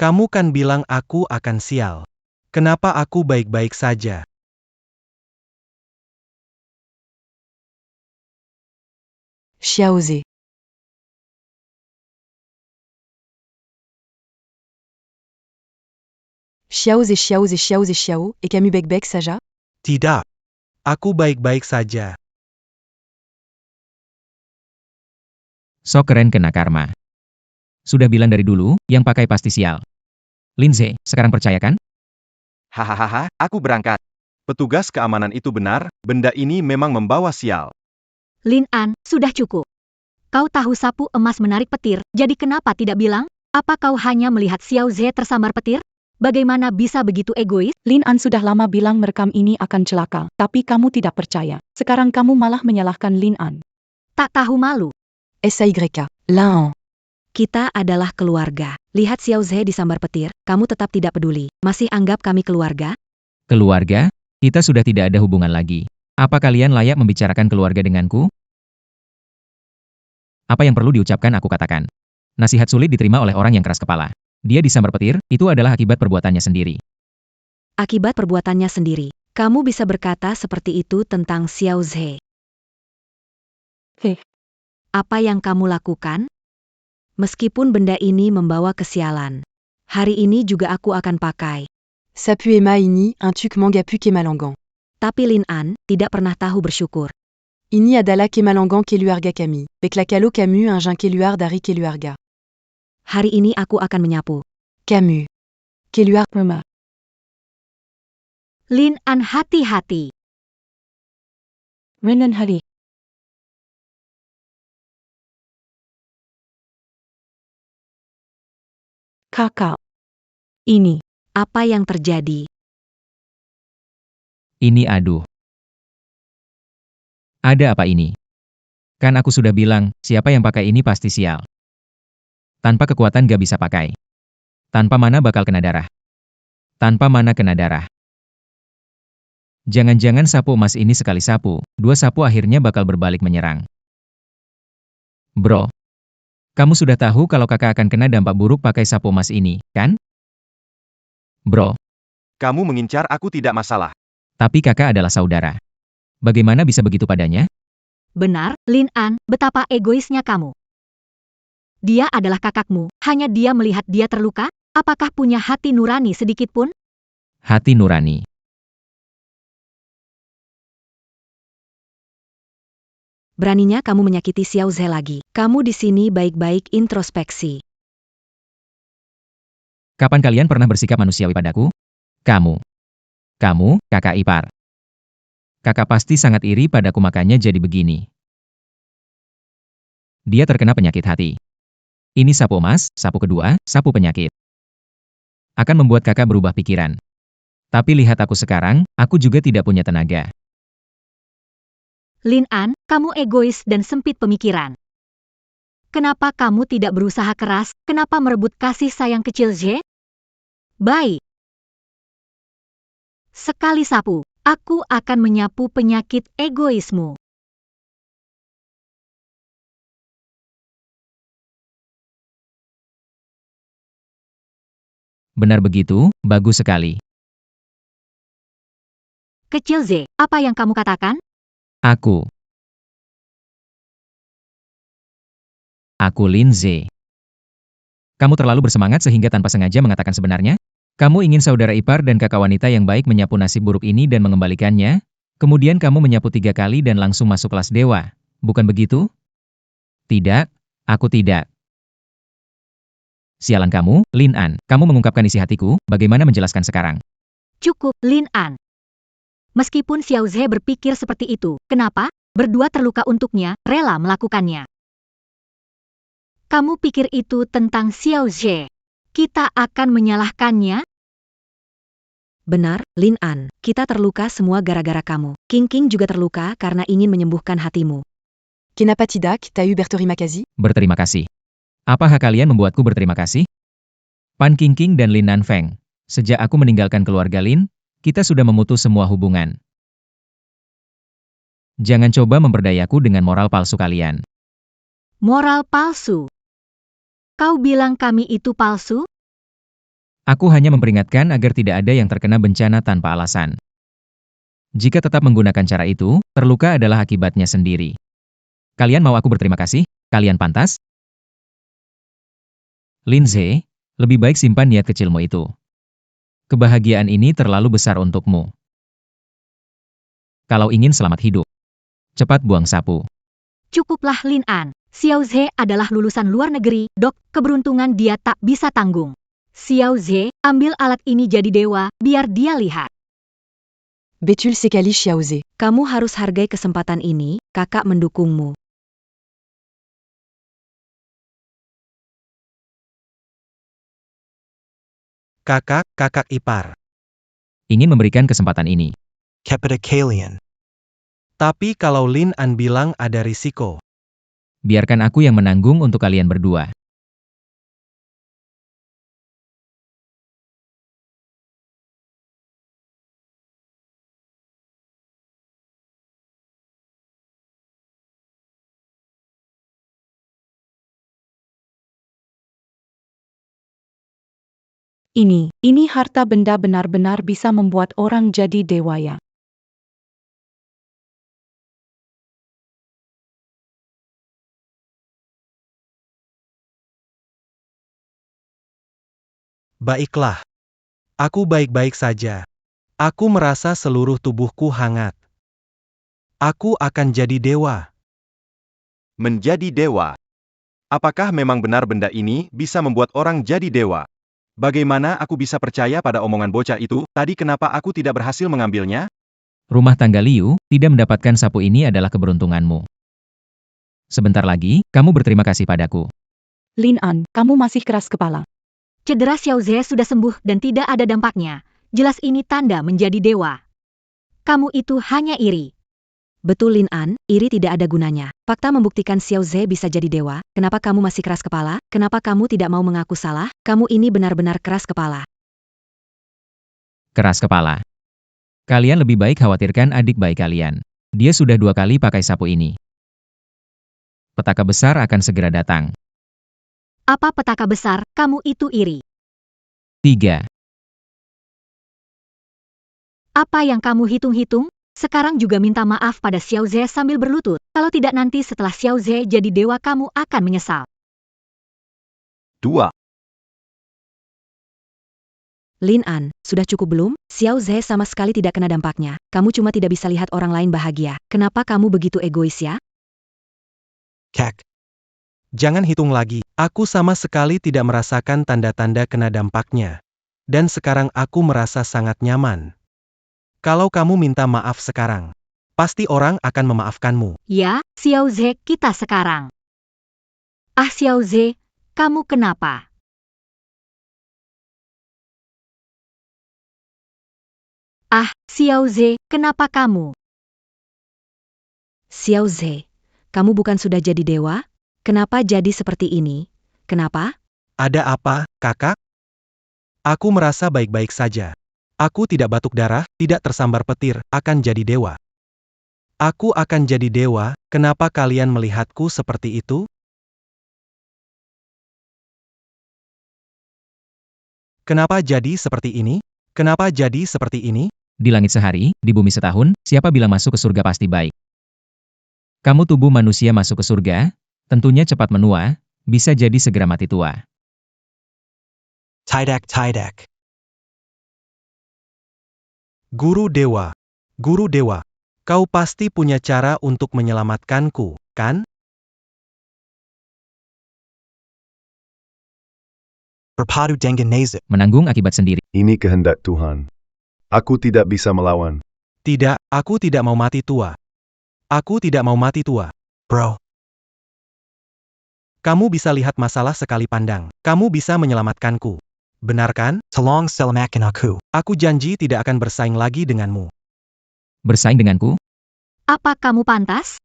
Kamu kan bilang aku akan sial. Kenapa aku baik-baik saja? Xiao Zhe. Xiao Zhe, Xiao Zhe, Xiao Zhe, Xiao, et Camus Bec Bec Saja? Tidak. Aku baik-baik saja. Sok keren kena karma. Sudah bilang dari dulu, yang pakai pasti sial. Lindsay, sekarang percaya kan? Hahaha, aku berangkat. Petugas keamanan itu benar, benda ini memang membawa sial. Lin An, sudah cukup. Kau tahu sapu emas menarik petir, jadi kenapa tidak bilang? Apa kau hanya melihat Xiao Zhe tersambar petir? Bagaimana bisa begitu egois? Lin An sudah lama bilang merekam ini akan celaka, tapi kamu tidak percaya. Sekarang kamu malah menyalahkan Lin An. Tak tahu malu. SAYK. Laon. Kita adalah keluarga. Lihat Xiao Zhe disambar petir, kamu tetap tidak peduli. Masih anggap kami keluarga? Keluarga? Kita sudah tidak ada hubungan lagi. Apa kalian layak membicarakan keluarga denganku? Apa yang perlu diucapkan aku katakan. Nasihat sulit diterima oleh orang yang keras kepala. Dia disambar petir, itu adalah akibat perbuatannya sendiri. Akibat perbuatannya sendiri. Kamu bisa berkata seperti itu tentang Xiao Zhe. Apa yang kamu lakukan? Meskipun benda ini membawa kesialan. Hari ini juga aku akan pakai. Sapu Ema ini, un tuk mangapu kemalangong. Tapi Lin An tidak pernah tahu bersyukur. Ini adalah kemalangong keluarga kami. Beklakalo kamu un jan keluar dari keluarga. Hari ini aku akan menyapu. Kamu. Keluarga. Lin An hati-hati. Renan hari. Kakak. Ini. Apa yang terjadi? Ini aduh. Ada apa ini? Kan aku sudah bilang, siapa yang pakai ini pasti sial. Tanpa kekuatan gak bisa pakai. Tanpa mana bakal kena darah. Tanpa mana kena darah. Jangan-jangan sapu emas ini sekali sapu, dua sapu akhirnya bakal berbalik menyerang. Bro. Kamu sudah tahu kalau kakak akan kena dampak buruk pakai sapu emas ini, kan? Bro. Kamu mengincar aku tidak masalah. Tapi kakak adalah saudara. Bagaimana bisa begitu padanya? Benar, Lin An, betapa egoisnya kamu. Dia adalah kakakmu, hanya dia melihat dia terluka? Apakah punya hati nurani sedikit pun? Hati nurani. Beraninya kamu menyakiti Xiao Zhe lagi. Kamu di sini baik-baik introspeksi. Kapan kalian pernah bersikap manusiawi padaku? Kamu. Kamu, kakak ipar. Kakak pasti sangat iri padaku makanya jadi begini. Dia terkena penyakit hati. Ini sapu emas, sapu kedua, sapu penyakit. Akan membuat kakak berubah pikiran. Tapi lihat aku sekarang, aku juga tidak punya tenaga. Lin An, kamu egois dan sempit pemikiran. Kenapa kamu tidak berusaha keras? Kenapa merebut kasih sayang kecil Zhe? Baik. Sekali sapu, aku akan menyapu penyakit egoismu. Benar begitu, bagus sekali. Kecil Zhe, apa yang kamu katakan? Aku Lindsay. Kamu terlalu bersemangat sehingga tanpa sengaja mengatakan sebenarnya? Kamu ingin saudara ipar dan kakak wanita yang baik menyapu nasib buruk ini dan mengembalikannya? Kemudian kamu menyapu 3 kali dan langsung masuk kelas dewa. Bukan begitu? Tidak, aku tidak. Sialan kamu, Lin An. Kamu mengungkapkan isi hatiku, bagaimana menjelaskan sekarang? Cukup, Lin An. Meskipun Xiao Zhe berpikir seperti itu, kenapa? Berdua terluka untuknya, rela melakukannya. Kamu pikir itu tentang Xiao Zhe? Kita akan menyalahkannya? Benar, Lin An. Kita terluka semua gara-gara kamu. King King juga terluka karena ingin menyembuhkan hatimu. Kenapa tidak, tahu berterima kasih? Berterima kasih. Apa hak kalian membuatku berterima kasih? Pan King King dan Lin Nanfeng. Sejak aku meninggalkan keluarga Lin, kita sudah memutus semua hubungan. Jangan coba memperdayaku dengan moral palsu kalian. Moral palsu? Kau bilang kami itu palsu? Aku hanya memperingatkan agar tidak ada yang terkena bencana tanpa alasan. Jika tetap menggunakan cara itu, terluka adalah akibatnya sendiri. Kalian mau aku berterima kasih? Kalian pantas? Lindsay, lebih baik simpan niat kecilmu itu. Kebahagiaan ini terlalu besar untukmu. Kalau ingin selamat hidup, cepat buang sapu. Cukuplah Lin An. Xiao Zhe adalah lulusan luar negeri, dok, keberuntungan dia tak bisa tanggung. Xiao Zhe, ambil alat ini jadi dewa, biar dia lihat. Betul sekali Xiaoze. Kamu harus hargai kesempatan ini, kakak mendukungmu. Kakak ipar. Ingin memberikan kesempatan ini. Kepada kalian. Tapi kalau Lin An bilang ada risiko. Biarkan aku yang menanggung untuk kalian berdua. Ini harta benda benar-benar bisa membuat orang jadi dewaya. Baiklah. Aku baik-baik saja. Aku merasa seluruh tubuhku hangat. Aku akan jadi dewa. Menjadi dewa. Apakah memang benar benda ini bisa membuat orang jadi dewa? Bagaimana aku bisa percaya pada omongan bocah itu? Tadi kenapa aku tidak berhasil mengambilnya? Rumah tangga Liu, tidak mendapatkan sapu ini adalah keberuntunganmu. Sebentar lagi, kamu berterima kasih padaku. Lin An, kamu masih keras kepala. Cedera Xiao Zhe sudah sembuh dan tidak ada dampaknya. Jelas ini tanda menjadi dewa. Kamu itu hanya iri. Betul Lin An, iri tidak ada gunanya. Fakta membuktikan Xiaoze bisa jadi dewa. Kenapa kamu masih keras kepala? Kenapa kamu tidak mau mengaku salah? Kamu ini benar-benar keras kepala. Keras kepala. Kalian lebih baik khawatirkan adik baik kalian. Dia sudah 2 kali pakai sapu ini. Petaka besar akan segera datang. Apa petaka besar? Kamu itu iri. 3. Apa yang kamu hitung-hitung? Sekarang juga minta maaf pada Xiao Zhe sambil berlutut. Kalau tidak nanti setelah Xiao Zhe jadi dewa kamu akan menyesal. 2. Lin An, sudah cukup belum? Xiaoze sama sekali tidak kena dampaknya. Kamu cuma tidak bisa lihat orang lain bahagia. Kenapa kamu begitu egois ya? Kek. Jangan hitung lagi. Aku sama sekali tidak merasakan tanda-tanda kena dampaknya. Dan sekarang aku merasa sangat nyaman. Kalau kamu minta maaf sekarang, pasti orang akan memaafkanmu. Ya, Xiao Zhe kita sekarang. Ah Xiao Zhe, kamu kenapa? Ah, Xiao Zhe, kenapa kamu? Xiaoze, kamu bukan sudah jadi dewa? Kenapa jadi seperti ini? Kenapa? Ada apa, kakak? Aku merasa baik-baik saja. Aku tidak batuk darah, tidak tersambar petir, akan jadi dewa. Aku akan jadi dewa, kenapa kalian melihatku seperti itu? Kenapa jadi seperti ini? Kenapa jadi seperti ini? Di langit sehari, di bumi setahun, siapa bilang masuk ke surga pasti baik? Kamu tubuh manusia masuk ke surga, tentunya cepat menua, bisa jadi segera mati tua. Tidak. Guru Dewa, kau pasti punya cara untuk menyelamatkanku, kan? Berpadu dengan nasib. Menanggung akibat sendiri. Ini kehendak Tuhan. Aku tidak bisa melawan. Tidak, aku tidak mau mati tua. Aku tidak mau mati tua. Bro. Kamu bisa lihat masalah sekali pandang. Kamu bisa menyelamatkanku. Benar kan? Tolong selamatkan aku. Aku janji tidak akan bersaing lagi denganmu. Bersaing denganku? Apa kamu pantas?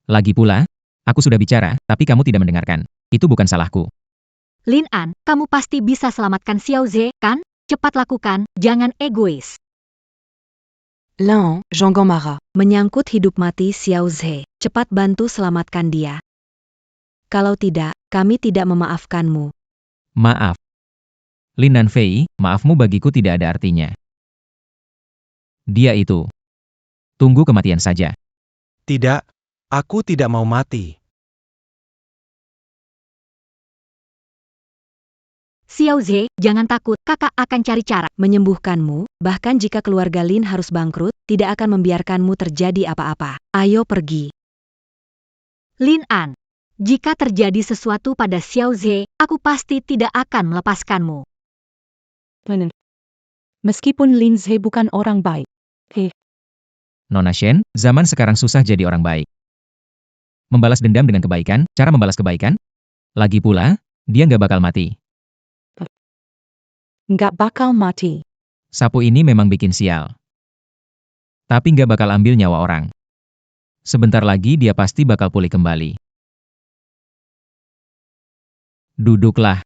Lagi pula, aku sudah bicara, tapi kamu tidak mendengarkan. Itu bukan salahku. Lin An, kamu pasti bisa selamatkan Xiao Zhe, kan? Cepat lakukan, jangan egois. Lan, Jean Mara, menyangkut hidup mati Xiaoze. Cepat bantu selamatkan dia. Kalau tidak, kami tidak memaafkanmu. Maaf. Lin Nan Fei, maafmu bagiku tidak ada artinya. Dia itu. Tunggu kematian saja. Tidak, aku tidak mau mati. Xiao Zhe, jangan takut, kakak akan cari cara. Menyembuhkanmu, bahkan jika keluarga Lin harus bangkrut, tidak akan membiarkanmu terjadi apa-apa. Ayo pergi. Lin An, jika terjadi sesuatu pada Xiao Ze, aku pasti tidak akan melepaskanmu. Lin. Meskipun Lin Zhe bukan orang baik. Nona Shen, zaman sekarang susah jadi orang baik. Membalas dendam dengan kebaikan, cara membalas kebaikan? Lagi pula, dia nggak bakal mati. Nggak bakal mati. Sapu ini memang bikin sial. Tapi nggak bakal ambil nyawa orang. Sebentar lagi dia pasti bakal pulih kembali. Duduklah.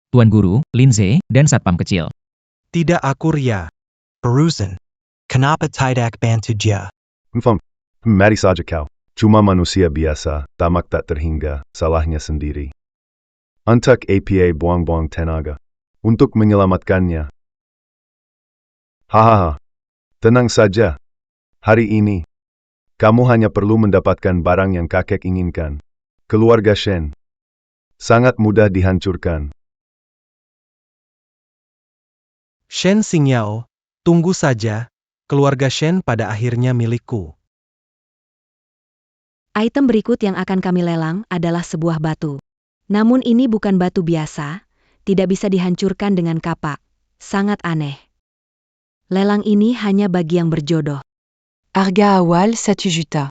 Tuan Guru, Lin Zhe, dan Satpam kecil. Tidak akur ya. Perusan. Kenapa tidak bantu dia? Mari saja kau. Cuma manusia biasa, tamak tak terhingga, salahnya sendiri. Antak APA buang-buang tenaga. Untuk menyelamatkannya. Hahaha. Tenang saja. Hari ini, kamu hanya perlu mendapatkan barang yang kakek inginkan. Keluarga Shen. Sangat mudah dihancurkan. Shen Xingyao, tunggu saja. Keluarga Shen pada akhirnya milikku. Item berikut yang akan kami lelang adalah sebuah batu. Namun ini bukan batu biasa, tidak bisa dihancurkan dengan kapak. Sangat aneh. Lelang ini hanya bagi yang berjodoh. Harga awal 1 juta.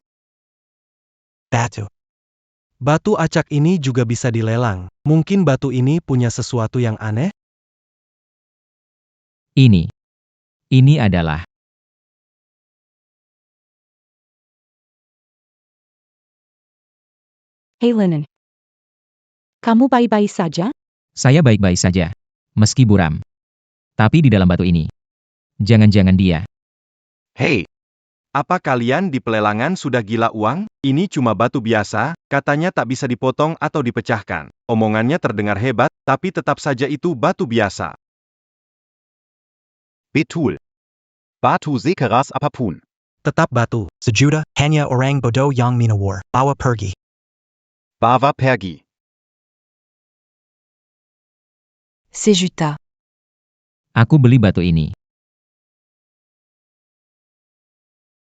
Batu. Batu acak ini juga bisa dilelang. Mungkin batu ini punya sesuatu yang aneh? Ini adalah Hei Linen. Kamu baik-baik saja? saya baik-baik saja. Meski buram. Tapi di dalam batu ini. Jangan-jangan dia. Hei, apa kalian di pelelangan sudah gila uang? Ini cuma batu biasa, katanya tak bisa dipotong atau dipecahkan. Omongannya terdengar hebat, tapi tetap saja itu batu biasa. Betul. Batu sekeras apapun. Tetap batu. Sejuta hanya orang bodoh yang minawar. Bawa pergi. Bawa pergi. Sejuta. Aku beli batu ini.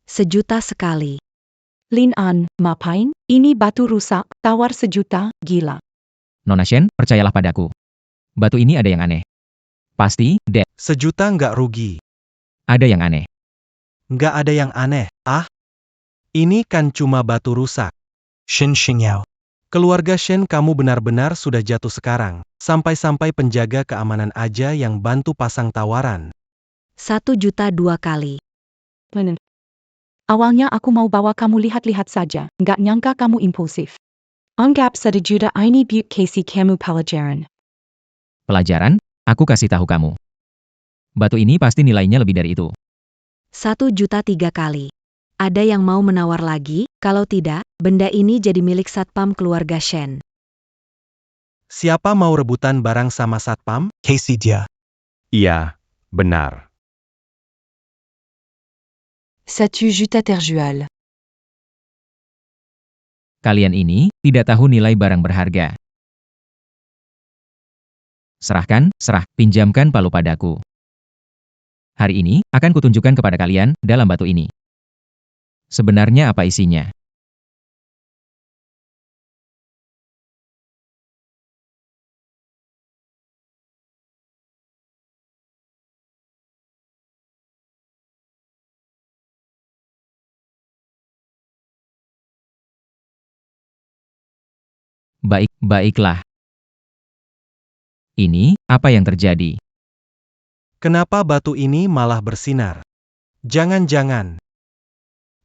Sejuta sekali. Lin An, ngapain? Ini batu rusak, tawar 1 juta, gila. Nona Shen, percayalah padaku. Batu ini ada yang aneh. Pasti, dek. 1 juta nggak rugi. Ada yang aneh. Nggak ada yang aneh. Ah? Ini kan cuma batu rusak. Shen Xingyao. Keluarga Shen kamu benar-benar sudah jatuh sekarang. Sampai-sampai penjaga keamanan aja yang bantu pasang tawaran. 1 juta 2 kali. Linen. Awalnya aku mau bawa kamu lihat-lihat saja, nggak nyangka kamu impulsif. Anggap 1 juta ini buat kasih kamu pelajaran. Pelajaran, aku kasih tahu kamu. Batu ini pasti nilainya lebih dari itu. 1 juta 3 kali. Ada yang mau menawar lagi? Kalau tidak, benda ini jadi milik Satpam keluarga Shen. Siapa mau rebutan barang sama Satpam? Casey dia. Iya, benar. 1 juta terjual. Kalian ini tidak tahu nilai barang berharga. Serahkan, pinjamkan palu padaku. Hari ini, akan kutunjukkan kepada kalian, dalam batu ini. Sebenarnya apa isinya? Baiklah. Ini, apa yang terjadi? Kenapa batu ini malah bersinar? Jangan-jangan.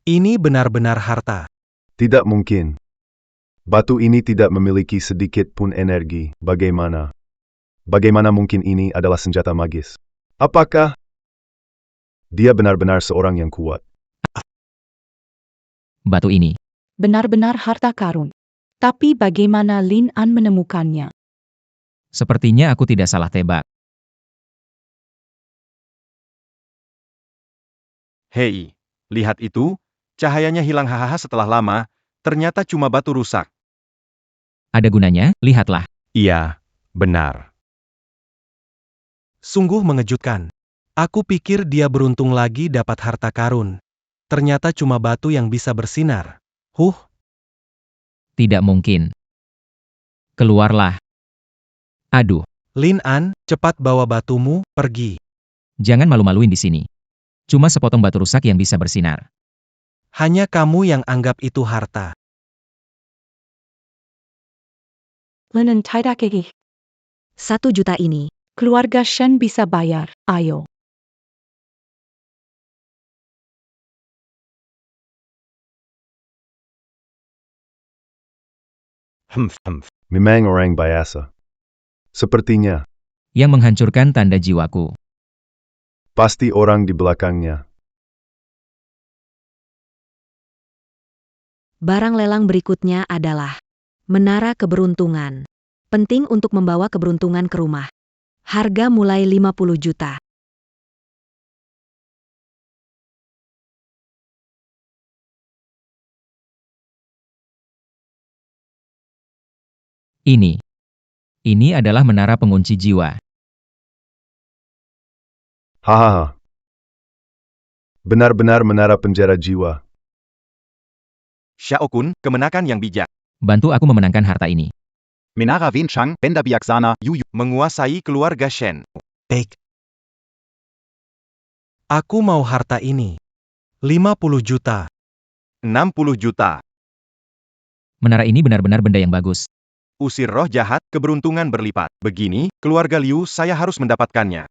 Ini benar-benar harta. Tidak mungkin. Batu ini tidak memiliki sedikit pun energi. Bagaimana? Bagaimana mungkin ini adalah senjata magis? Apakah dia benar-benar seorang yang kuat? Batu ini. Benar-benar harta karun. Tapi bagaimana Lin An menemukannya? Sepertinya aku tidak salah tebak. Hei, lihat itu, cahayanya hilang hahaha setelah lama, ternyata cuma batu rusak. Ada gunanya, lihatlah. Iya, benar. Sungguh mengejutkan. Aku pikir dia beruntung lagi dapat harta karun. Ternyata cuma batu yang bisa bersinar. Huh, Tidak mungkin. Keluarlah. Aduh, Lin An, cepat bawa batumu, pergi. jangan malu-maluin di sini. Cuma sepotong batu rusak yang bisa bersinar. Hanya kamu yang anggap itu harta. Linen tidak gigih. 1 juta ini. Keluarga Shen bisa bayar, ayo. Memang orang biasa. Sepertinya, Yang menghancurkan tanda jiwaku. pasti orang di belakangnya. Barang lelang berikutnya adalah Menara Keberuntungan. Penting untuk membawa keberuntungan ke rumah. Harga mulai 50 juta. Ini adalah menara pengunci jiwa. Hahaha. Benar-benar menara penjara jiwa. Xiao Kun, kemenakan yang bijak. Bantu aku memenangkan harta ini. Menara Wenchang, benda bijaksana, Yuyu. Menguasai keluarga Shen. Baik. Aku mau harta ini. 50 juta. 60 juta. Menara ini benar-benar benda yang bagus. Usir roh jahat, keberuntungan berlipat. Begini, keluarga Liu saya harus mendapatkannya.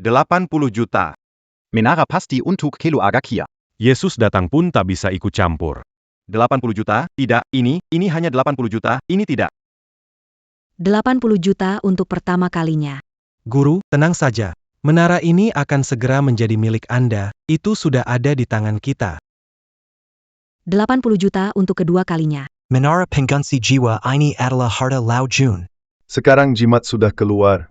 80 juta. Menara pasti untuk keluarga Kia. Yesus datang pun tak bisa ikut campur. 80 juta, tidak, ini hanya 80 juta, ini tidak. 80 juta untuk pertama kalinya. Guru, tenang saja. Menara ini akan segera menjadi milik Anda, itu sudah ada di tangan kita. 80 juta untuk kedua kalinya. Menara Pengganti Jiwa ini adalah harta Lao Jun. Sekarang jimat sudah keluar.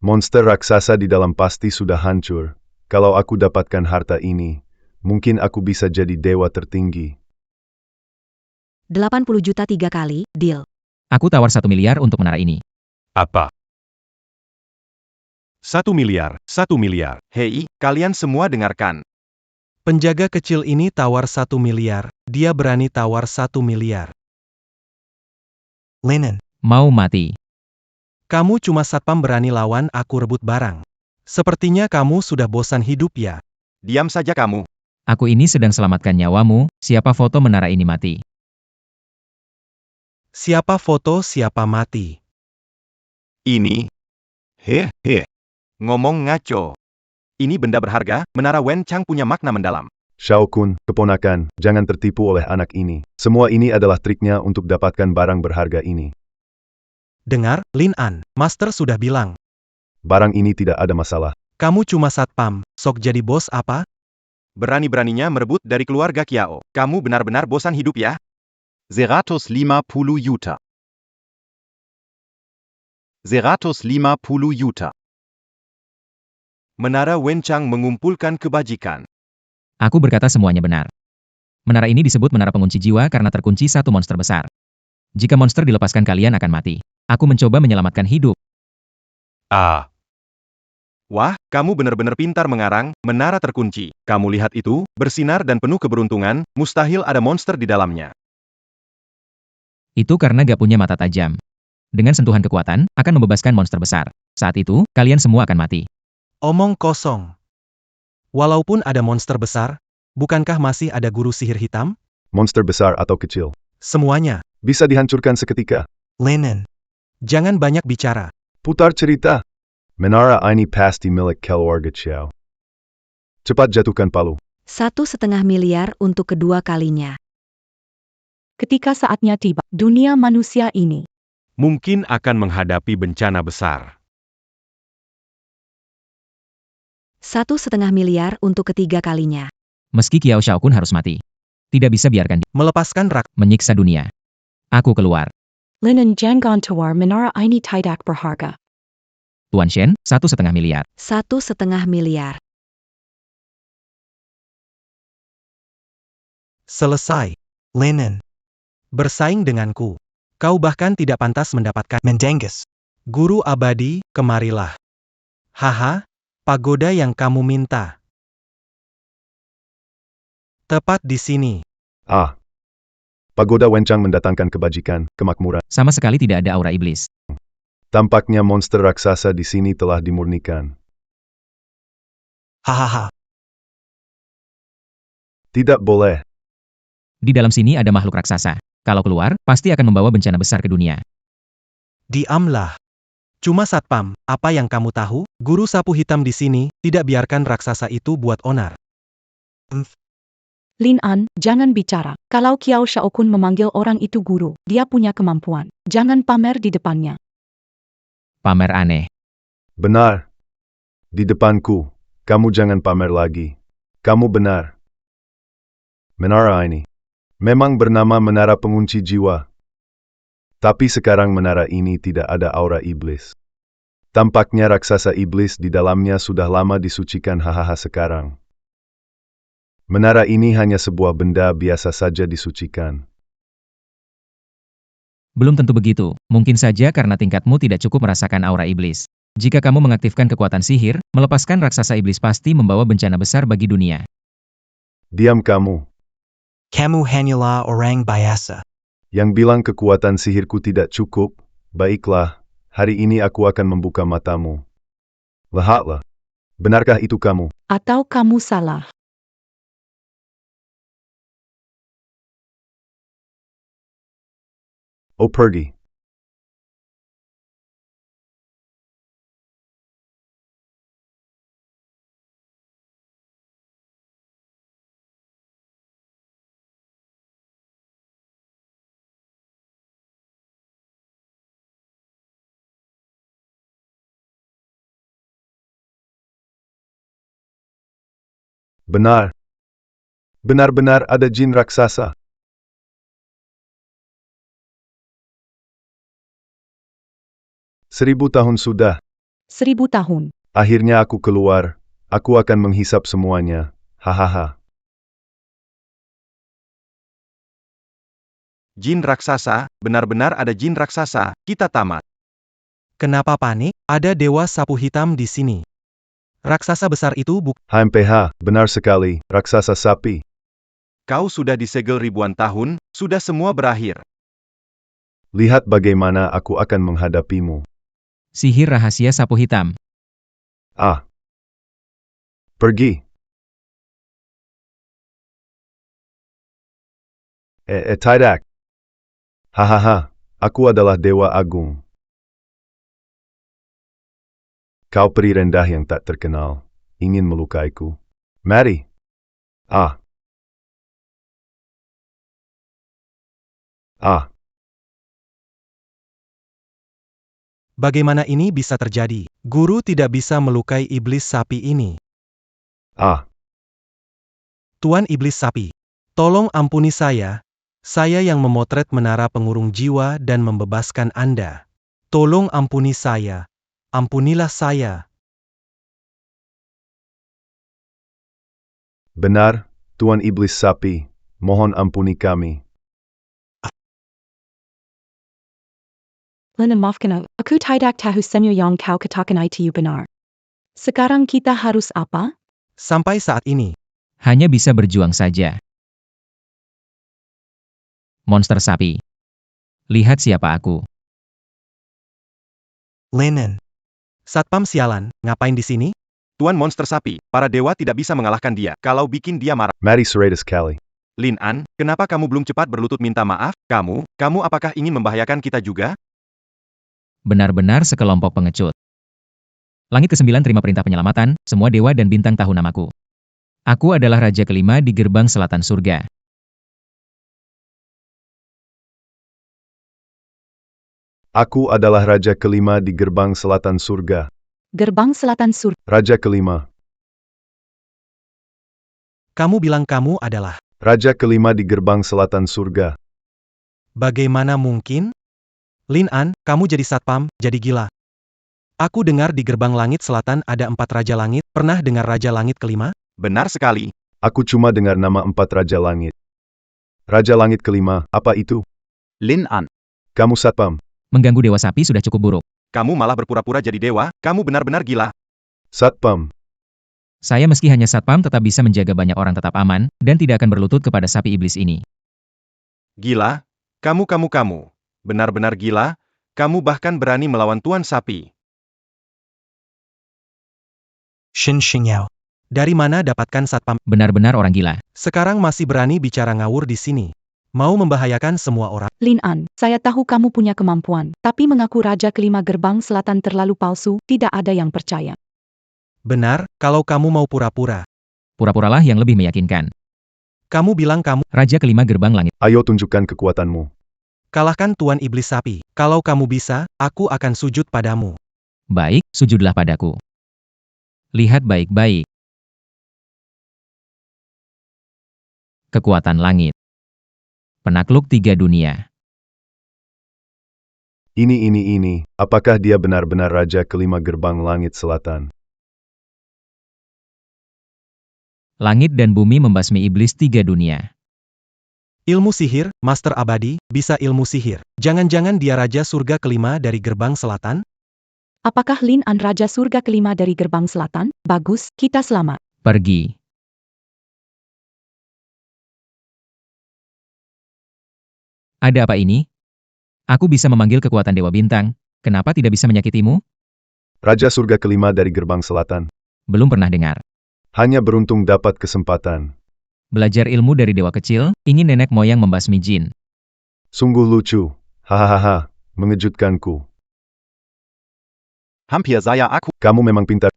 Monster raksasa di dalam pasti sudah hancur. Kalau aku dapatkan harta ini, mungkin aku bisa jadi dewa tertinggi. 80 juta 3 kali, deal. Aku tawar 1 miliar untuk menara ini. Apa? 1 miliar, 1 miliar. Hei, kalian semua dengarkan. Penjaga kecil ini tawar 1 miliar, dia berani tawar 1 miliar. Linen. Mau mati. Kamu cuma satpam berani lawan aku rebut barang. Sepertinya kamu sudah bosan hidup ya. Diam saja kamu. Aku ini sedang selamatkan nyawamu, siapa foto menara ini mati. Siapa foto siapa mati. Ini. Ngomong ngaco. Ini benda berharga, menara Wenchang punya makna mendalam. Xiao Kun, keponakan, jangan tertipu oleh anak ini. Semua ini adalah triknya untuk dapatkan barang berharga ini. Dengar, Lin An, Master sudah bilang. Barang ini tidak ada masalah. Kamu cuma satpam, sok jadi bos apa? Berani-beraninya merebut dari keluarga Kiao. Kamu benar-benar bosan hidup ya? 150 juta. 150 juta. Menara Wenchang mengumpulkan kebajikan. Aku berkata semuanya benar. Menara ini disebut menara pengunci jiwa karena terkunci satu monster besar. Jika monster dilepaskan kalian akan mati. Aku mencoba menyelamatkan hidup. Wah, kamu benar-benar pintar mengarang, menara terkunci. Kamu lihat itu, bersinar dan penuh keberuntungan, mustahil ada monster di dalamnya. Itu karena gak punya mata tajam. Dengan sentuhan kekuatan, akan membebaskan monster besar. Saat itu, kalian semua akan mati. Omong kosong. Walaupun ada monster besar, bukankah masih ada guru sihir hitam? Monster besar atau kecil. Semuanya. Bisa dihancurkan seketika. Linen. Jangan banyak bicara. Putar cerita. Menara ini pasti milik keluarga Xiao. Cepat jatuhkan palu. 1,5 miliar untuk kedua kalinya. Ketika saatnya tiba, dunia manusia ini. Mungkin akan menghadapi bencana besar. 1,5 miliar untuk ketiga kalinya. Meski Kiao Xiao Kun harus mati. Tidak bisa biarkan dia Melepaskan rak. menyiksa dunia. Aku keluar. Linen jangan tawar menara ini tidak berharga. Tuan Shen, 1,5 miliar. 1,5 miliar. Selesai. Linen. Bersaing denganku. Kau bahkan tidak pantas mendapatkan. Mendengus. Guru abadi, kemarilah. Haha, pagoda yang kamu minta. Tepat di sini. Ah. Pagoda Wencang mendatangkan kebajikan, kemakmuran. Sama sekali tidak ada aura iblis. Tampaknya monster raksasa di sini telah dimurnikan. Hahaha. Tidak boleh. Di dalam sini ada makhluk raksasa. Kalau keluar, pasti akan membawa bencana besar ke dunia. Diamlah. Cuma Satpam, apa yang kamu tahu? Guru sapu hitam di sini tidak biarkan raksasa itu buat onar. Lin An, jangan bicara. Kalau Kiao Shaokun memanggil orang itu guru, dia punya kemampuan. Jangan pamer di depannya. Pamer aneh. Benar. Di depanku, kamu jangan pamer lagi. Kamu benar. Menara ini memang bernama Menara Pengunci Jiwa. Tapi sekarang menara ini tidak ada aura iblis. Tampaknya raksasa iblis di dalamnya sudah lama disucikan. Hahaha sekarang. Menara ini hanya sebuah benda biasa saja disucikan. Belum tentu begitu, mungkin saja karena tingkatmu tidak cukup merasakan aura iblis. Jika kamu mengaktifkan kekuatan sihir, melepaskan raksasa iblis pasti membawa bencana besar bagi dunia. Diam kamu. Kamu hanyalah orang biasa. Yang bilang kekuatan sihirku tidak cukup, baiklah, hari ini aku akan membuka matamu. Lihatlah. Benarkah itu kamu? Atau kamu salah? Oh pergi. Benar. Benar-benar ada jin raksasa. Seribu tahun sudah. 1000 tahun. Akhirnya aku keluar. Aku akan menghisap semuanya. Hahaha. Jin raksasa, benar-benar ada jin raksasa, kita tamat. Kenapa panik? Ada dewa sapu hitam di sini. Raksasa besar itu HMPH, benar sekali, raksasa sapi. Kau sudah disegel ribuan tahun, sudah semua berakhir. Lihat bagaimana aku akan menghadapimu. Sihir rahasia sapu hitam. Ah. Pergi. Tidak. Hahaha, aku adalah Dewa Agung. Kau peri rendah yang tak terkenal, ingin melukaiku. Mari. Ah. Ah. bagaimana ini bisa terjadi? Guru tidak bisa melukai iblis sapi ini. Ah. Tuan Iblis Sapi, tolong ampuni saya. Saya yang memotret menara pengurung jiwa dan membebaskan Anda. Tolong ampuni saya. Ampunilah saya. Benar, Tuan Iblis Sapi, mohon ampuni kami. Lena maafkan aku tidak tahu semua yang kau katakan itu benar. Sekarang kita harus apa? Sampai saat ini, Hanya bisa berjuang saja. Monster sapi. Lihat siapa aku. Linen. Satpam sialan, ngapain di sini? Tuan monster sapi, para dewa tidak bisa mengalahkan dia, kalau bikin dia marah. Mari Seratus kali. Lin An, kenapa kamu belum cepat berlutut minta maaf? Kamu apakah ingin membahayakan kita juga? Benar-benar sekelompok pengecut. Langit ke-9 terima perintah penyelamatan, semua dewa dan bintang tahu namaku. Aku adalah Raja kelima di gerbang selatan surga. Aku adalah Raja kelima di gerbang selatan surga. Gerbang selatan surga. Raja kelima. Kamu bilang kamu adalah. Raja kelima di gerbang selatan surga. Bagaimana mungkin? Lin An, kamu jadi satpam, jadi gila. Aku dengar di gerbang langit selatan ada 4 Raja Langit. Pernah dengar Raja Langit kelima? Benar sekali. Aku cuma dengar nama 4 Raja Langit. Raja Langit kelima, apa itu? Lin An, Kamu satpam. Mengganggu dewa sapi sudah cukup buruk. kamu malah berpura-pura jadi dewa, kamu benar-benar gila. Satpam. Saya meski hanya satpam tetap bisa menjaga banyak orang tetap aman, dan tidak akan berlutut kepada sapi iblis ini. Gila? Kamu. Benar-benar gila? Kamu bahkan berani melawan Tuan Sapi. Shin Xingyao. Dari mana dapatkan satpam? Benar-benar orang gila. Sekarang masih berani bicara ngawur di sini. Mau membahayakan semua orang. Lin An, saya tahu kamu punya kemampuan, tapi mengaku Raja Kelima Gerbang Selatan terlalu palsu, tidak ada yang percaya. Benar, kalau kamu mau pura-pura. Pura-puralah yang lebih meyakinkan. Kamu bilang kamu Raja Kelima Gerbang Langit. Ayo tunjukkan kekuatanmu. kalahkan Tuan Iblis Sapi. Kalau kamu bisa, aku akan sujud padamu. Baik, sujudlah padaku. Lihat baik-baik. Kekuatan langit. Penakluk 3 dunia. Ini. Apakah dia benar-benar Raja Kelima Gerbang Langit Selatan? Langit dan bumi membasmi iblis 3 dunia. Ilmu sihir, Master Abadi, bisa ilmu sihir. Jangan-jangan dia Raja Surga Kelima dari Gerbang Selatan? Apakah Lin An Raja Surga Kelima dari Gerbang Selatan? Bagus, kita selamat. Pergi. Ada apa ini? Aku bisa memanggil kekuatan Dewa Bintang. Kenapa tidak bisa menyakitimu? Raja Surga Kelima dari Gerbang Selatan. Belum pernah dengar. Hanya beruntung dapat kesempatan. Belajar ilmu dari dewa kecil, ingin nenek moyang membasmi jin. Sungguh lucu. Hahaha, mengejutkanku. Hampir saja aku. Kamu memang pintar.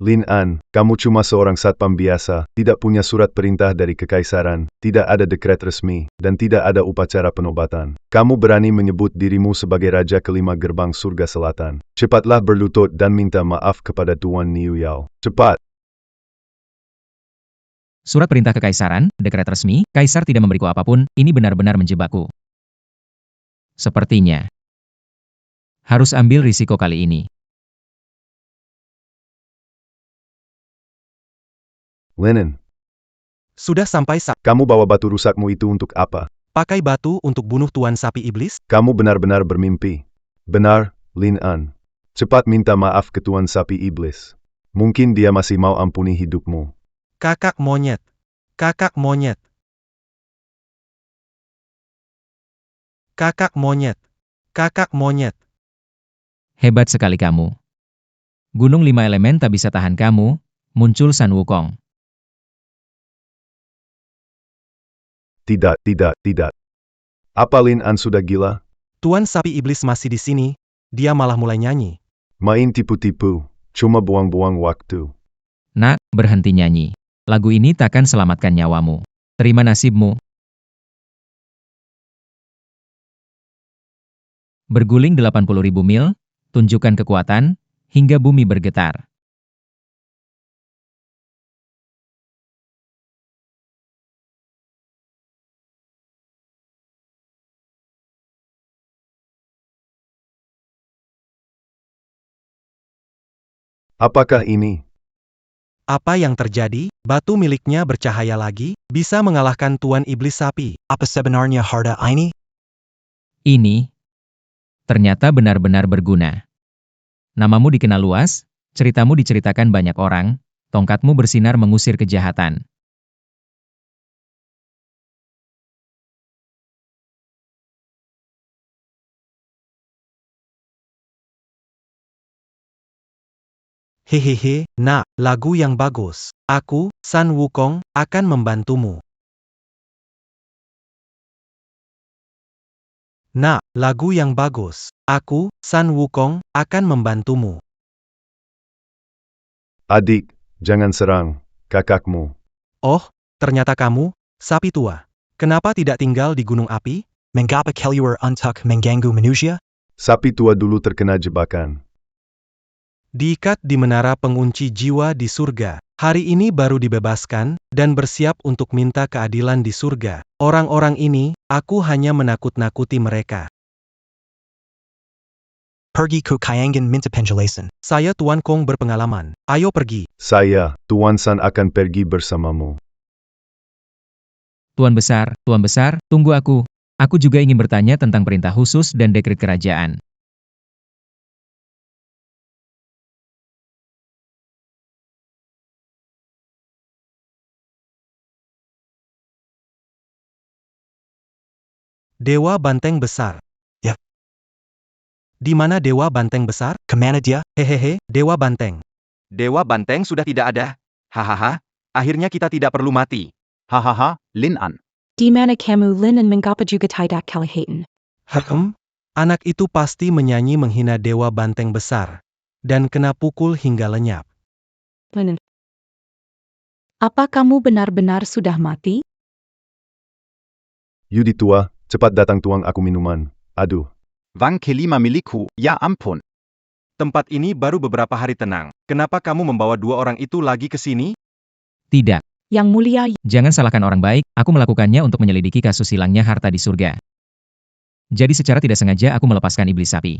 Lin An, kamu cuma seorang satpam biasa, tidak punya surat perintah dari kekaisaran, tidak ada dekret resmi, dan tidak ada upacara penobatan. Kamu berani menyebut dirimu sebagai Raja Kelima Gerbang Surga Selatan. Cepatlah berlutut dan minta maaf kepada Tuan Niu Yao. Cepat! Surat perintah kekaisaran, dekret resmi, kaisar tidak memberiku apapun, ini benar-benar menjebakku. Sepertinya. Harus ambil risiko kali ini. Lenin, Sudah sampai saat kamu bawa batu rusakmu itu untuk apa? pakai batu untuk bunuh Tuan Sapi Iblis? Kamu benar-benar bermimpi. Benar, Lin An. Cepat minta maaf ke Tuan Sapi Iblis. Mungkin dia masih mau ampuni hidupmu. Kakak monyet. Kakak monyet. Kakak monyet. Kakak monyet. Hebat sekali kamu. Gunung 5 elemen tak bisa tahan kamu, muncul San Wukong. Tidak. Apa Lin An sudah gila? Tuan Sapi Iblis masih di sini. Dia malah mulai nyanyi. Main tipu-tipu, cuma buang-buang waktu. Nak, berhenti nyanyi. Lagu ini takkan selamatkan nyawamu. Terima nasibmu. Berguling 80.000 mil, tunjukkan kekuatan, hingga bumi bergetar. Apakah ini? Apa yang terjadi? Batu miliknya bercahaya lagi, bisa mengalahkan Tuan Iblis Sapi. Apa sebenarnya harta ini? Ini ternyata benar-benar berguna. Namamu dikenal luas, ceritamu diceritakan banyak orang, tongkatmu bersinar mengusir kejahatan. Hehehe, nak, lagu yang bagus. Aku, San Wukong, akan membantumu. Nak, lagu yang bagus. Aku, San Wukong, akan membantumu. Adik, jangan serang kakakmu. Oh, ternyata kamu, sapi tua. Kenapa tidak tinggal di gunung api? Mengapa keluar untuk mengganggu manusia? Sapi tua dulu terkena jebakan. Diikat di menara pengunci jiwa di surga. Hari ini baru dibebaskan, dan bersiap untuk minta keadilan di surga. Orang-orang ini, aku hanya menakut-nakuti mereka. Pergi ke Kayangan minta penjelasan. Saya Tuan Kong berpengalaman. Ayo pergi. Saya, Tuan San akan pergi bersamamu. Tuan Besar, tunggu aku. Aku juga ingin bertanya tentang perintah khusus dan dekret kerajaan. Dewa Banteng Besar. Ya. Di mana Dewa Banteng Besar? Kemana dia? Hehehe, Dewa Banteng. Dewa Banteng sudah tidak ada. Hahaha, akhirnya kita tidak perlu mati. Hahaha, Lin An. Di mana kamu Lin An mengapa juga tidak kelihatan? Anak itu pasti menyanyi menghina Dewa Banteng Besar. Dan kena pukul hingga lenyap. Lin An. Apa kamu benar-benar sudah mati? Yudi tua, cepat datang tuang aku minuman. Aduh. Wang kelima milikku, ya ampun. Tempat ini baru beberapa hari tenang. Kenapa kamu membawa dua orang itu lagi ke sini? Tidak. Yang mulia, Jangan salahkan orang baik, aku melakukannya untuk menyelidiki kasus hilangnya harta di surga. Jadi secara tidak sengaja aku melepaskan iblis sapi.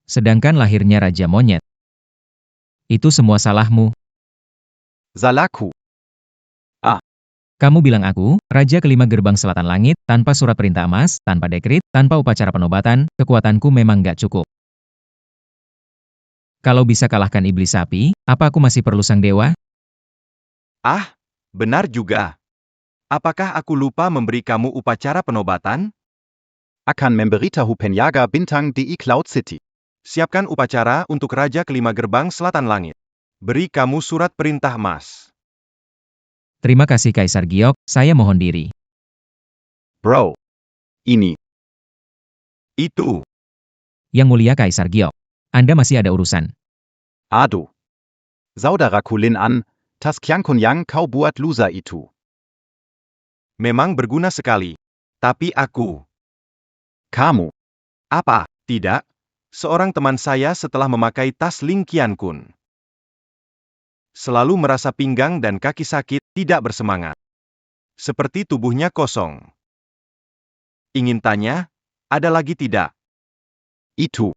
Sedangkan lahirnya Raja Monyet. Itu semua salahmu. Salahku. Kamu bilang aku, Raja kelima gerbang selatan langit, tanpa surat perintah emas, tanpa dekrit, tanpa upacara penobatan, kekuatanku memang gak cukup. Kalau bisa kalahkan iblis sapi, apa aku masih perlu sang dewa? Ah, benar juga. Apakah aku lupa memberi kamu upacara penobatan? Akan memberitahu penjaga bintang di Cloud City. Siapkan upacara untuk Raja kelima gerbang selatan langit. Beri kamu surat perintah emas. Terima kasih Kaisar Giok, saya mohon diri. Bro. Ini. Itu. Yang mulia Kaisar Giok, Anda masih ada urusan. Aduh. Saudaraku Lin An, tas Kyangkonyang kau buat lusa itu. Memang berguna sekali. Tapi aku. Kamu. Apa? Tidak. Seorang teman saya setelah memakai tas Ling Qiankun. Selalu merasa pinggang dan kaki sakit, tidak bersemangat. Seperti tubuhnya kosong. Ingin tanya, ada lagi tidak? Itu.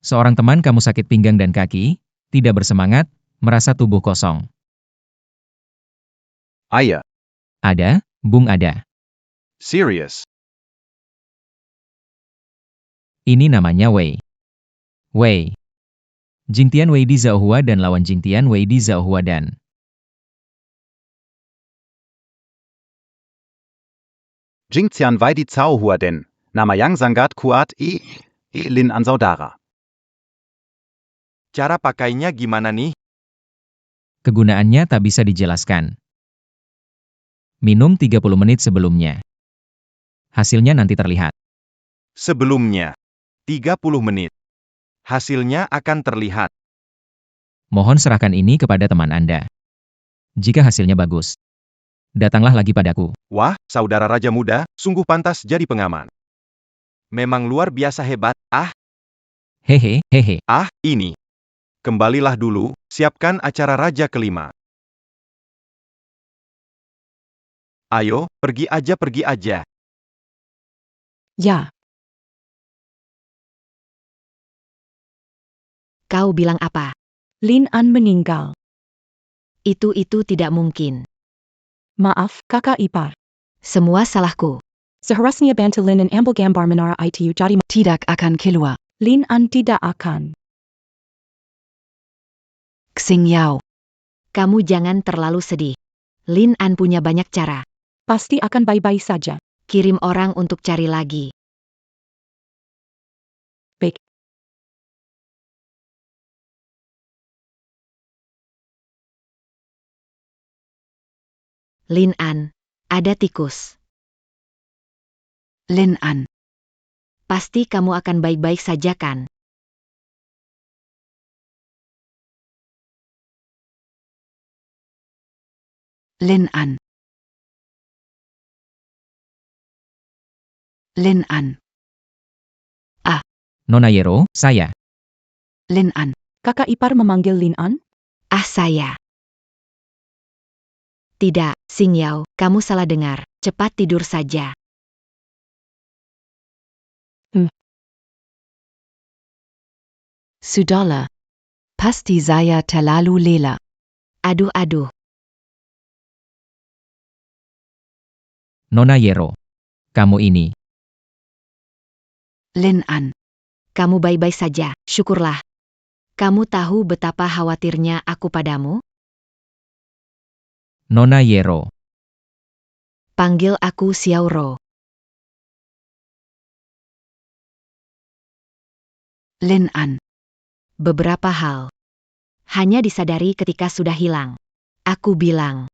Seorang teman kamu sakit pinggang dan kaki, tidak bersemangat, merasa tubuh kosong. Ayah. Ada, Bung ada. Serious. Ini namanya Wei. Wei. Jingtian Wei di Zhaohua dan lawan Jingtian Wei di Zhaohua dan. Jingtian Wei di Zhaohua den. Nama yang sangat kuat Lin An saudara. Cara pakainya gimana nih? Kegunaannya tak bisa dijelaskan. Minum 30 menit sebelumnya. Hasilnya nanti terlihat. Sebelumnya. 30 menit. Hasilnya akan terlihat. Mohon serahkan ini kepada teman Anda. Jika hasilnya bagus, datanglah lagi padaku. Wah, saudara Raja Muda, sungguh pantas jadi pengaman. Memang luar biasa hebat, Hehe, hehe. Ini. Kembalilah dulu, siapkan acara Raja kelima. Ayo, pergi aja. ya. Kau bilang apa? Lin An meninggal. Itu tidak mungkin. Maaf, kakak ipar. Semua salahku. Seharusnya bantu Lin An ambil gambar menara itu jadi Tidak akan keluar. Lin An tidak akan. Xing Yao. Kamu jangan terlalu sedih. Lin An punya banyak cara. Pasti akan baik-baik saja. Kirim orang untuk cari lagi. Baik. Lin An, ada tikus. Lin An. Pasti kamu akan baik-baik saja kan? Lin An. Lin An. Nona Yero, saya. Lin An. Kakak ipar memanggil Lin An? Saya. Tidak, Xing Yao, kamu salah dengar. Cepat tidur saja. Sudahlah. Pasti saya terlalu lela. Aduh. Nona Yero. Kamu ini. Lin An. Kamu baik-baik saja, syukurlah. Kamu tahu betapa khawatirnya aku padamu? Nona Yero. Panggil aku Xiaoro. Lin An. Beberapa hal hanya disadari ketika sudah hilang. Aku bilang,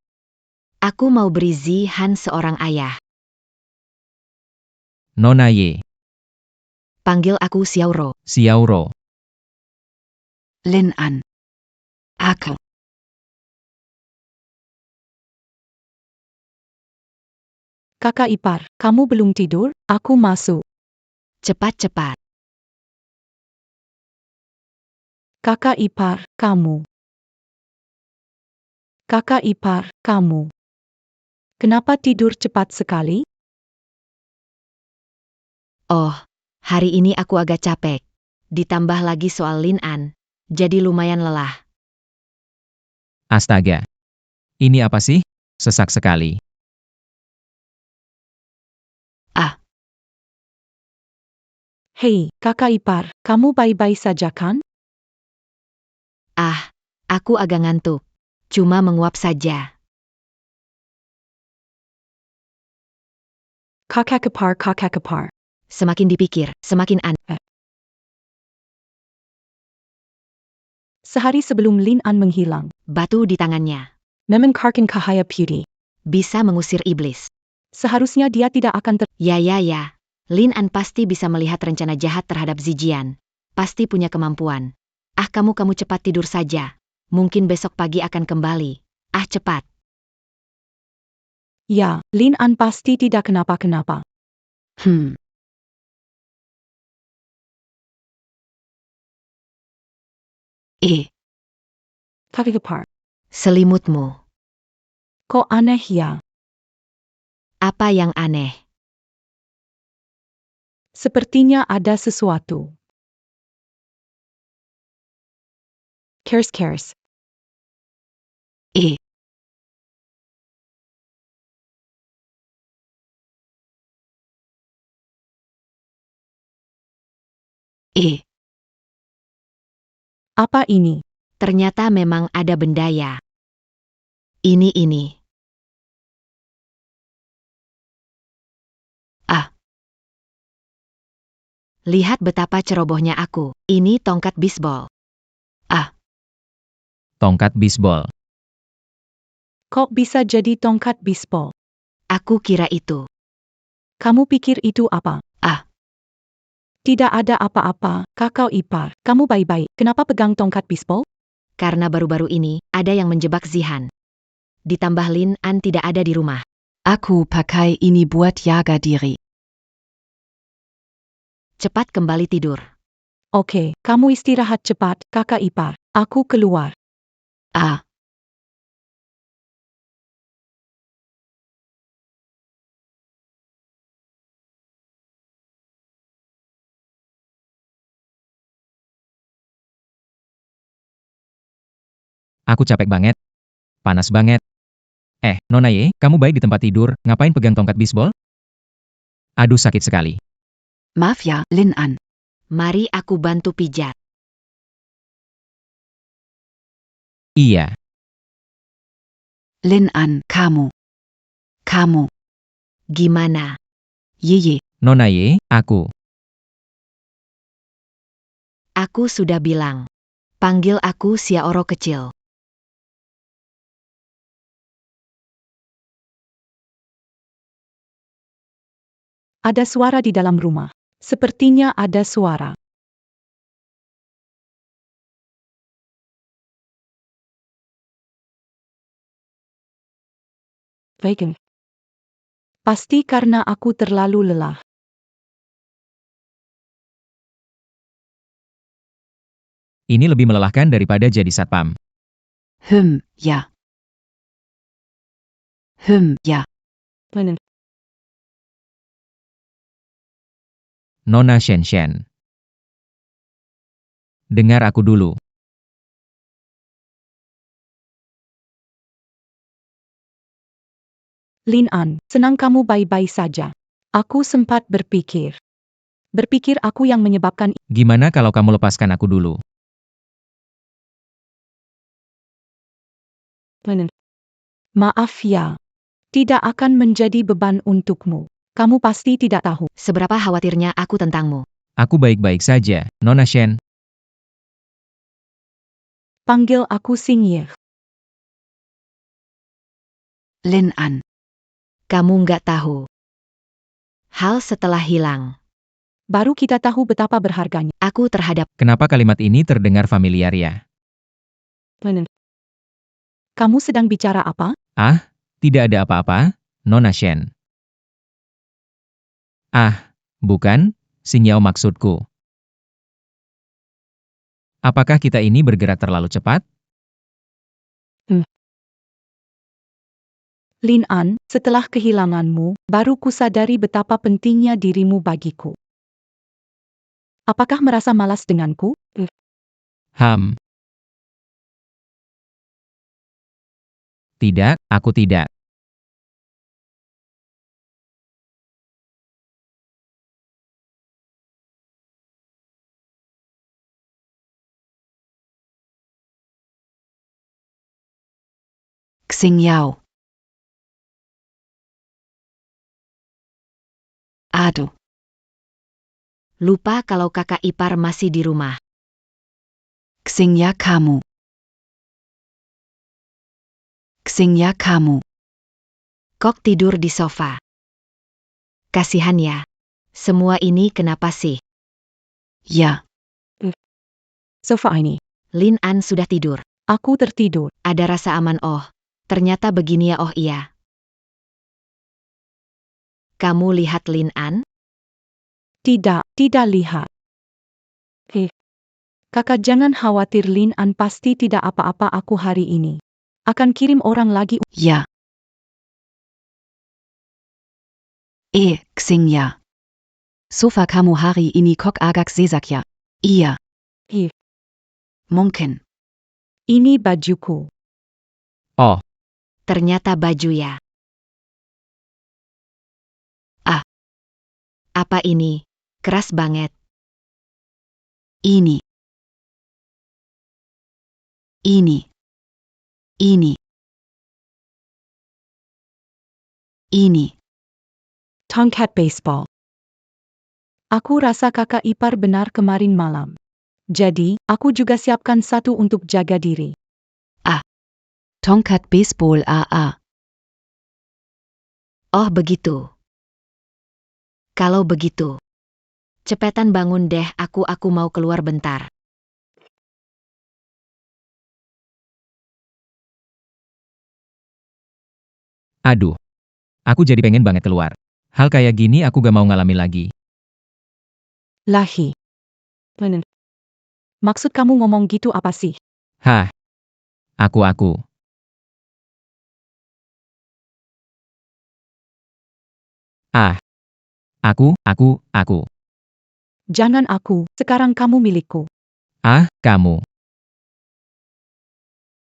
aku mau beri Zihan seorang ayah. Nona Ye. Panggil aku Xiaoro. Xiaoro. Lin An. Aku. Kakak ipar, kamu belum tidur? Aku masuk. Cepat-cepat. Kakak ipar, kamu. Kakak ipar, kamu. Kenapa tidur cepat sekali? Oh, hari ini aku agak capek. Ditambah lagi soal Lin An, jadi lumayan lelah. Astaga. Ini apa sih? Sesak sekali. Hei, kakak ipar, kamu baik-baik saja kan? Aku agak ngantuk. Cuma menguap saja. Kakak ipar. Semakin dipikir, semakin aneh. Sehari sebelum Lin An menghilang, Batu di tangannya. memengkarkan cahaya putih. Bisa mengusir iblis. Seharusnya dia tidak akan Ya. Lin An pasti bisa melihat rencana jahat terhadap Zijian. Pasti punya kemampuan. Kamu cepat tidur saja. Mungkin besok pagi akan kembali. Cepat. Ya, Lin An pasti tidak kenapa-kenapa. Kakak ipar, Selimutmu. kok aneh ya? Apa yang aneh? Sepertinya ada sesuatu. Kers. Apa ini? Ternyata memang ada benda ya. Ini. Lihat betapa cerobohnya aku. Ini tongkat bisbol. Tongkat bisbol. Kok bisa jadi tongkat bisbol? Aku kira itu. Kamu pikir itu apa? Tidak ada apa-apa, kakak ipar. Kamu baik-baik. Kenapa pegang tongkat bisbol? Karena baru-baru ini, ada yang menjebak Zihan. Ditambah Lin An tidak ada di rumah. Aku pakai ini buat jaga diri. Cepat kembali tidur. Oke, kamu istirahat cepat, kakak ipar. Aku keluar. Aku capek banget. Panas banget. Nona Ye, kamu baik di tempat tidur, ngapain pegang tongkat bisbol? Aduh, sakit sekali. Maaf ya, Lin An. Mari aku bantu pijat. Iya. Lin An, kamu. Gimana? Ye. Nona Ye, aku. Aku sudah bilang. Panggil aku Xiaoro kecil. Ada suara di dalam rumah. Sepertinya ada suara. Baik. Pasti karena aku terlalu lelah. Ini lebih melelahkan daripada jadi satpam. Ya. Benar. Nona Shen. Dengar aku dulu. Lin An, senang kamu baik-baik saja. Aku sempat berpikir. Berpikir aku yang menyebabkan. Gimana kalau kamu lepaskan aku dulu? Benar. Maaf ya. tidak akan menjadi beban untukmu. Kamu pasti tidak tahu. Seberapa khawatirnya aku tentangmu. Aku baik-baik saja, Nona Shen. Panggil aku Xingye. Lin An. Kamu nggak tahu. Hal setelah hilang. Baru kita tahu betapa berharganya. Aku terhadap Kenapa kalimat ini terdengar familiar ya? Kamu sedang bicara apa? Ah, tidak ada apa-apa, Nona Shen. Ah, bukan, Xingyao maksudku. Apakah kita ini bergerak terlalu cepat? Lin An, setelah kehilanganmu, baru kusadari betapa pentingnya dirimu bagiku. Apakah merasa malas denganku? Tidak, aku tidak. Xingyao. Aduh. lupa kalau kakak ipar masih di rumah. Xingya kamu. Xingya kamu. Kok tidur di sofa? Kasihan ya. Semua ini kenapa sih? Ya. Sofa ini. Lin An sudah tidur. Aku tertidur. Ada rasa aman ternyata begini ya iya. Kamu lihat Lin An? Tidak lihat. Kakak jangan khawatir, Lin An pasti tidak apa-apa. Aku hari ini akan kirim orang lagi. Ya. Xingya. Sofa kamu hari ini kok agak sesak ya? Iya. Mungkin. Ini bajuku. Oh, Ternyata baju ya. Apa ini? Keras banget. Ini. Tongkat baseball. Aku rasa kakak ipar benar kemarin malam. Jadi, aku juga siapkan satu untuk jaga diri. Tongkat baseball AA. Oh begitu. Kalau begitu. Cepetan bangun deh, aku mau keluar bentar. aduh. Aku jadi pengen banget keluar. Hal kayak gini aku gak mau ngalami lagi. Lahi. Maksud kamu ngomong gitu apa sih? Hah. Aku. Ah. Aku. Jangan aku, sekarang kamu milikku. Ah, kamu.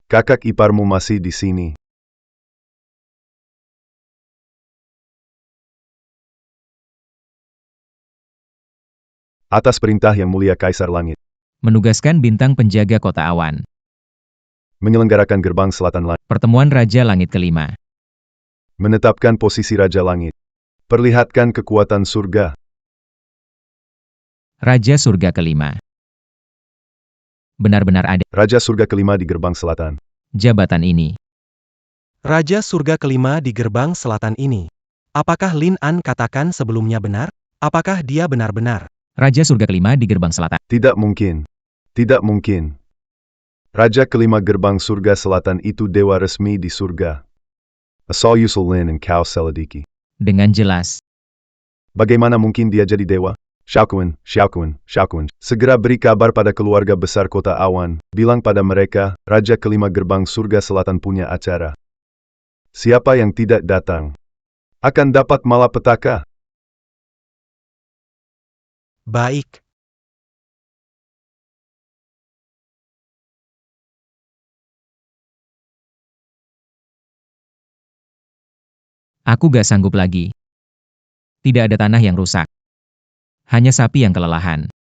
Kakak iparmu masih di sini. Atas perintah Yang Mulia Kaisar Langit, Menugaskan bintang penjaga kota awan. menyelenggarakan gerbang selatan langit, Pertemuan Raja Langit kelima. menetapkan posisi Raja Langit, perlihatkan kekuatan surga, Raja Surga kelima. Benar-benar ada Raja Surga kelima di gerbang selatan. jabatan ini. Raja surga kelima di gerbang selatan ini. Apakah Lin An katakan sebelumnya benar? Apakah dia benar-benar? Raja Surga kelima di gerbang selatan. Tidak mungkin. Tidak mungkin. Raja kelima gerbang surga selatan itu dewa resmi di surga. Asal Yusul Lin and Kao Seladiki. Dengan jelas. Bagaimana mungkin dia jadi dewa? Xiaoquan. Segera beri kabar pada keluarga besar kota awan. Bilang pada mereka, Raja kelima gerbang surga selatan punya acara. Siapa yang tidak datang akan dapat malapetaka. Baik. Aku gak sanggup lagi. Tidak ada tanah yang rusak. Hanya sapi yang kelelahan.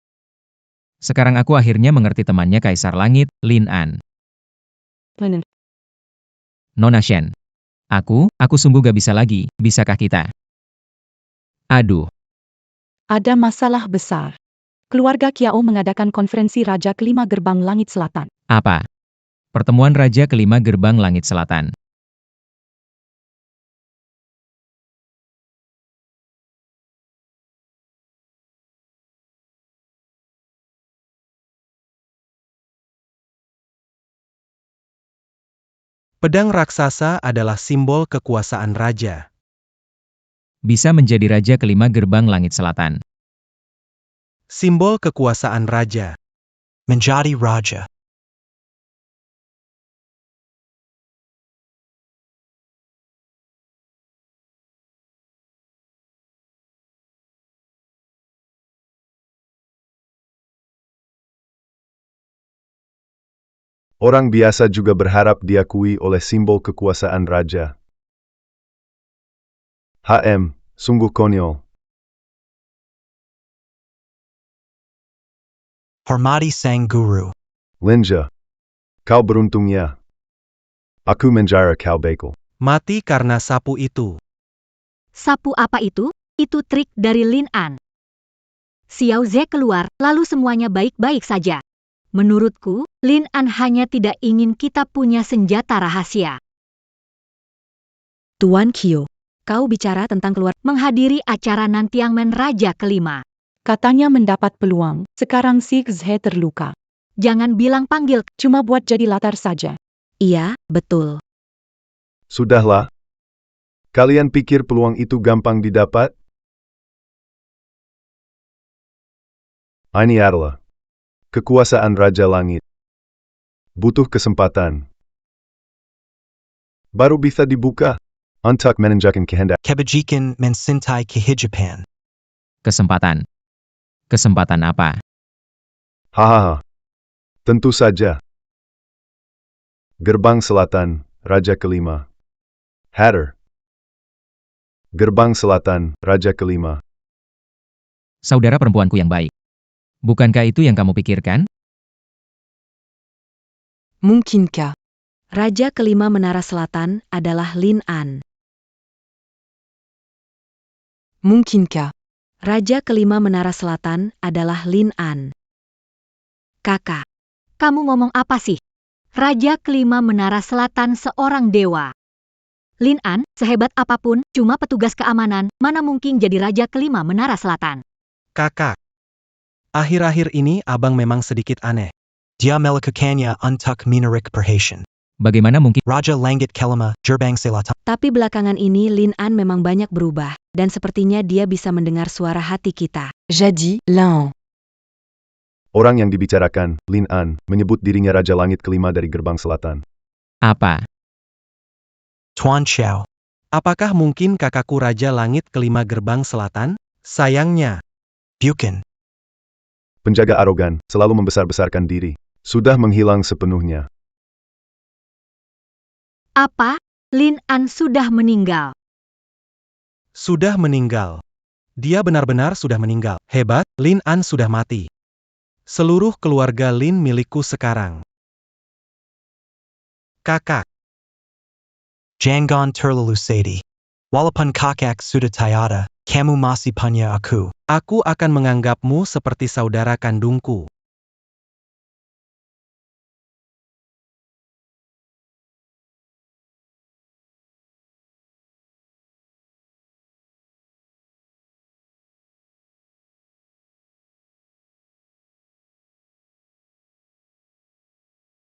Sekarang aku akhirnya mengerti temannya Kaisar Langit, Lin An. Nona Shen. Aku sungguh gak bisa lagi, bisakah kita? Aduh, Ada masalah besar. Keluarga Kiao mengadakan konferensi Raja Kelima Gerbang Langit Selatan. apa? Pertemuan Raja Kelima Gerbang Langit Selatan. Pedang raksasa adalah simbol kekuasaan raja. Bisa menjadi Raja Kelima Gerbang Langit Selatan. Simbol kekuasaan raja. Menjadi Raja. Orang biasa juga berharap diakui oleh simbol kekuasaan raja. Sungguh konyol. Hormati Sang Guru. Linja. Kau beruntungnya. Aku menjara kau bekel. Mati karena sapu itu. Sapu apa itu? Itu trik dari Lin An. Xiao Ze keluar, lalu semuanya baik-baik saja. Menurutku, Lin An hanya tidak ingin kita punya senjata rahasia. Tuan Kyo, kau bicara tentang keluar. Menghadiri acara Nantiangmen Raja Kelima. Katanya mendapat peluang. Sekarang si Xhe terluka. Jangan bilang panggil. Cuma buat jadi latar saja. Iya, betul. Sudahlah. Kalian pikir peluang itu gampang didapat? Ini adalah kekuasaan Raja Langit. Butuh kesempatan. Baru bisa dibuka. Untuk menunjukkan kehendak. Kebajikan mencintai kehidupan. Kesempatan. Kesempatan apa? Hahaha. Tentu saja. Gerbang Selatan, Raja Kelima. Hatter. Gerbang Selatan, Raja Kelima. Saudara perempuanku yang baik. Bukankah itu yang kamu pikirkan? Mungkinkah Raja Kelima Menara Selatan adalah Lin An? Mungkinkah Raja Kelima Menara Selatan adalah Lin An? Kakak, kamu ngomong apa sih? Raja Kelima Menara Selatan seorang dewa. Lin An, sehebat apapun, cuma petugas keamanan, mana mungkin jadi Raja Kelima Menara Selatan? Kakak. Akhir-akhir ini abang memang sedikit aneh. Dia melakukannya untuk menarik perhatian. Bagaimana mungkin? Raja Langit Kelima, Gerbang Selatan. Tapi belakangan ini Lin An memang banyak berubah, dan sepertinya dia bisa mendengar suara hati kita. Jadi, Lan. Orang yang dibicarakan, Lin An, menyebut dirinya Raja Langit Kelima dari Gerbang Selatan. Apa? Tuan Xiao. Apakah mungkin kakakku Raja Langit Kelima Gerbang Selatan? Sayangnya. Bukan. Penjaga arogan, selalu membesar-besarkan diri. Sudah menghilang sepenuhnya. Apa? Lin An sudah meninggal. Sudah meninggal. Dia benar-benar sudah meninggal. Hebat, Lin An sudah mati. Seluruh keluarga Lin milikku sekarang. Kakak. Jangan terlalu sedih. Walaupun kakak sudah tiada, kamu masih punya aku. Aku akan menganggapmu seperti saudara kandungku.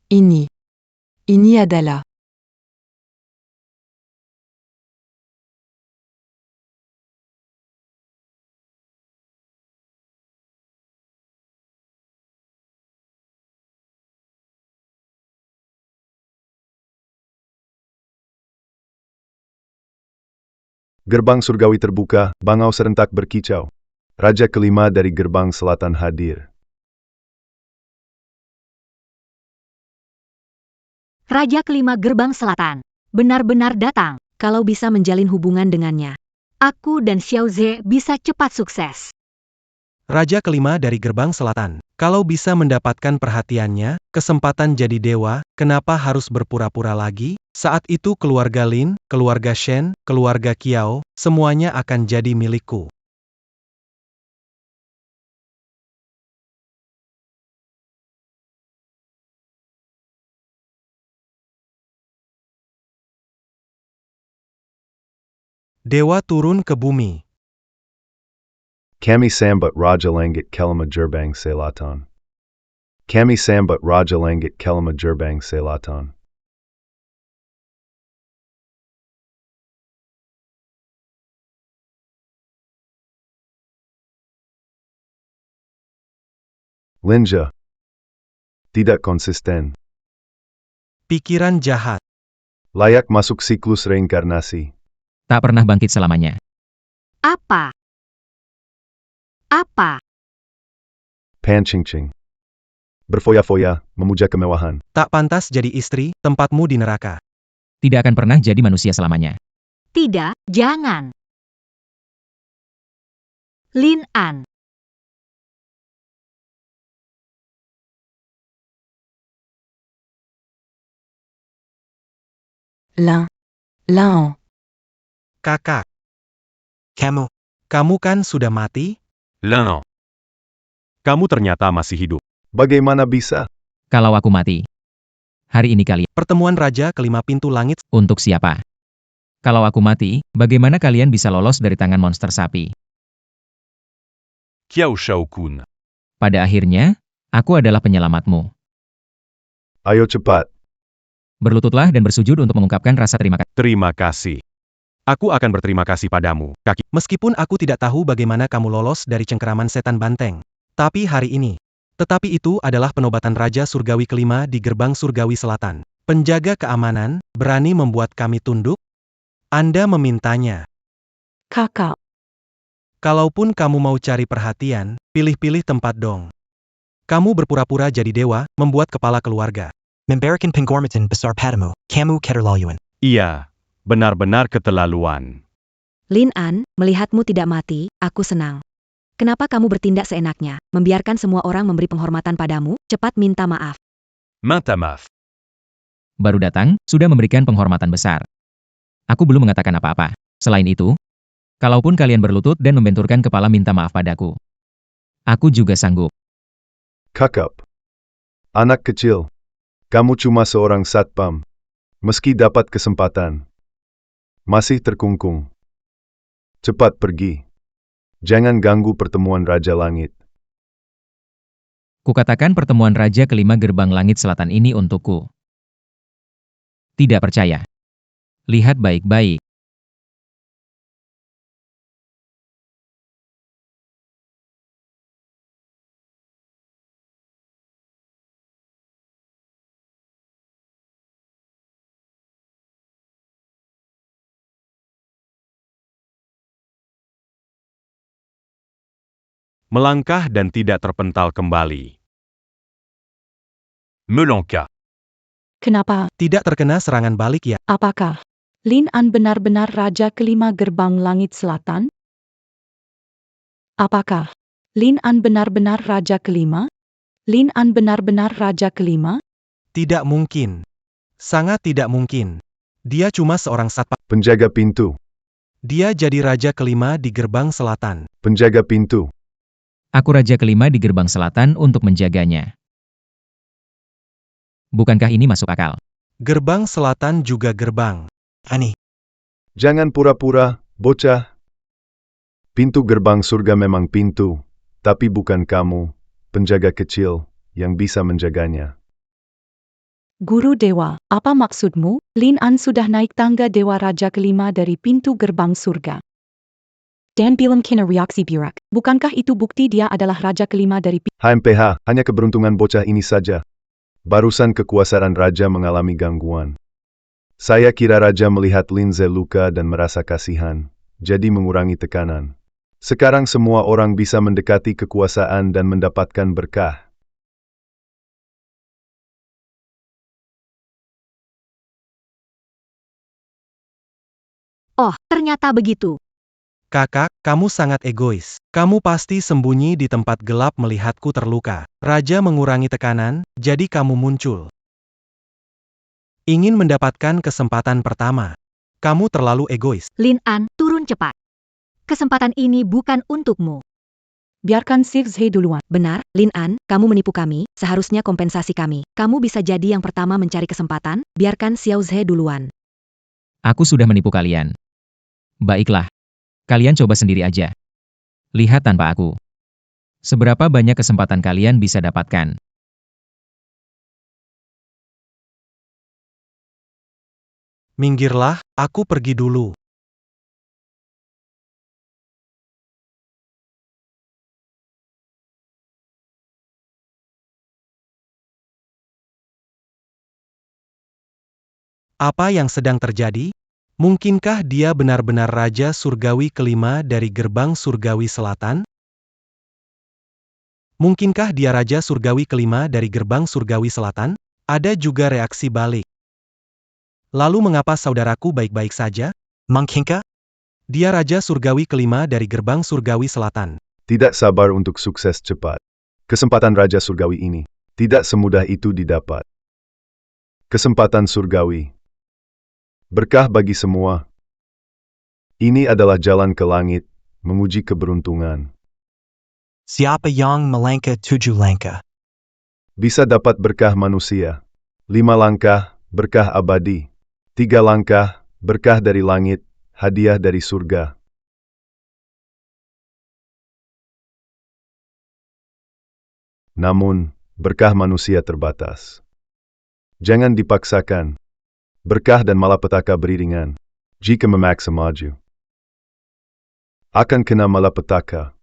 Ini adalah Gerbang surgawi terbuka, bangau serentak berkicau. Raja Kelima dari Gerbang Selatan hadir. Raja Kelima Gerbang Selatan. Benar-benar datang. Kalau bisa menjalin hubungan dengannya. Aku dan Xiao Ze bisa cepat sukses. Raja kelima dari gerbang selatan. Kalau bisa mendapatkan perhatiannya, kesempatan jadi dewa, kenapa harus berpura-pura lagi? Saat itu keluarga Lin, keluarga Shen, keluarga Qiao, semuanya akan jadi milikku. Dewa turun ke bumi. Kami sambat Raja Langit Kelama Gerbang Selatan. Kami sambat Raja Langit Kelama Gerbang Selatan. Linja. Tidak konsisten. Pikiran jahat. Layak masuk siklus reinkarnasi. Tak pernah bangkit selamanya. Apa? Apa? Pancing-cing. Berfoya-foya, memuja kemewahan. Tak pantas jadi istri, tempatmu di neraka. Tidak akan pernah jadi manusia selamanya. Tidak, jangan. Lin An. Lao. Kakak, Kamu. kamu kan sudah mati? Lin. Kamu ternyata masih hidup. Bagaimana bisa? Kalau aku mati. Hari ini kalian. Pertemuan Raja kelima pintu langit. Untuk siapa? Kalau aku mati, bagaimana kalian bisa lolos dari tangan monster sapi? Qiao Shao-kun. Pada akhirnya, aku adalah penyelamatmu. Ayo cepat. Berlututlah dan bersujud untuk mengungkapkan rasa terima kasih. Terima kasih. Aku akan berterima kasih padamu, kaki. Meskipun aku tidak tahu bagaimana kamu lolos dari cengkeraman setan banteng. Tapi hari ini. Tetapi itu adalah penobatan Raja Surgawi kelima di gerbang Surgawi Selatan. Penjaga keamanan, berani membuat kami tunduk? Anda memintanya. Kakak, Kalaupun kamu mau cari perhatian, pilih-pilih tempat dong. Kamu berpura-pura jadi dewa, membuat kepala keluarga. Memberikan penghormatan besar padamu. Kamu keterlaluan. Iya, benar-benar keterlaluan. Lin An, melihatmu tidak mati, aku senang. Kenapa kamu bertindak seenaknya, membiarkan semua orang memberi penghormatan padamu? Cepat minta maaf. Minta maaf. Baru datang, sudah memberikan penghormatan besar. Aku belum mengatakan apa-apa. Selain itu, kalaupun kalian berlutut dan membenturkan kepala minta maaf padaku, aku juga sanggup. Kakap. Anak kecil. Kamu cuma seorang satpam. Meski dapat kesempatan. Masih terkungkung. Cepat pergi. Jangan ganggu pertemuan Raja Langit. Kukatakan pertemuan Raja kelima gerbang langit selatan ini untukku. Tidak percaya. Lihat baik-baik. Melangkah dan tidak terpental kembali. Melangkah. kenapa? Tidak terkena serangan balik ya? Apakah Lin An benar-benar Raja kelima gerbang langit selatan? Apakah Lin An benar-benar Raja kelima? Lin An benar-benar Raja kelima? Tidak mungkin. Sangat tidak mungkin. Dia cuma seorang satpam. Penjaga pintu. Dia jadi Raja kelima di gerbang selatan. Penjaga pintu. Aku Raja kelima di gerbang selatan untuk menjaganya. Bukankah ini masuk akal? Gerbang selatan juga gerbang. Ani. Jangan pura-pura, bocah. Pintu gerbang surga memang pintu, tapi bukan kamu, penjaga kecil, yang bisa menjaganya. Guru Dewa, apa maksudmu? Lin An sudah naik tangga Dewa Raja kelima dari pintu gerbang surga. Dan bilang kena reaksi burak. Bukankah itu bukti dia adalah Raja kelima dari HMPH, hanya keberuntungan bocah ini saja. Barusan kekuasaan Raja mengalami gangguan. Saya kira Raja melihat Linze luka dan merasa kasihan, jadi mengurangi tekanan. Sekarang semua orang bisa mendekati kekuasaan dan mendapatkan berkah. Oh, ternyata begitu. Kakak, kamu sangat egois. Kamu pasti sembunyi di tempat gelap melihatku terluka. Raja mengurangi tekanan, jadi kamu muncul. Ingin mendapatkan kesempatan pertama. Kamu terlalu egois. Lin An, turun cepat. Kesempatan ini bukan untukmu. Biarkan Xiao Zhe duluan. Benar, Lin An, kamu menipu kami, seharusnya kompensasi kami. Kamu bisa jadi yang pertama mencari kesempatan, biarkan Xiao Zhe duluan. Aku sudah menipu kalian. Baiklah. Kalian coba sendiri aja. Lihat tanpa aku. Seberapa banyak kesempatan kalian bisa dapatkan. Minggirlah, aku pergi dulu. Apa yang sedang terjadi? Mungkinkah dia benar-benar Raja Surgawi kelima dari gerbang Surgawi Selatan? Mungkinkah dia Raja Surgawi kelima dari gerbang Surgawi Selatan? Ada juga reaksi balik. Lalu mengapa saudaraku baik-baik saja? Mungkinkah? Dia Raja Surgawi kelima dari gerbang Surgawi Selatan. Tidak sabar untuk sukses cepat. Kesempatan Raja Surgawi ini tidak semudah itu didapat. Kesempatan surgawi. Berkah bagi semua. Ini adalah jalan ke langit, menguji keberuntungan. Siapa yang melangkah 7 langkah? Bisa dapat berkah manusia. 5 langkah, berkah abadi. 3 langkah, berkah dari langit, hadiah dari surga. Namun, berkah manusia terbatas. Jangan dipaksakan. Berkah dan malapetaka beriringan. Jika memaksa maju, akan kena malapetaka.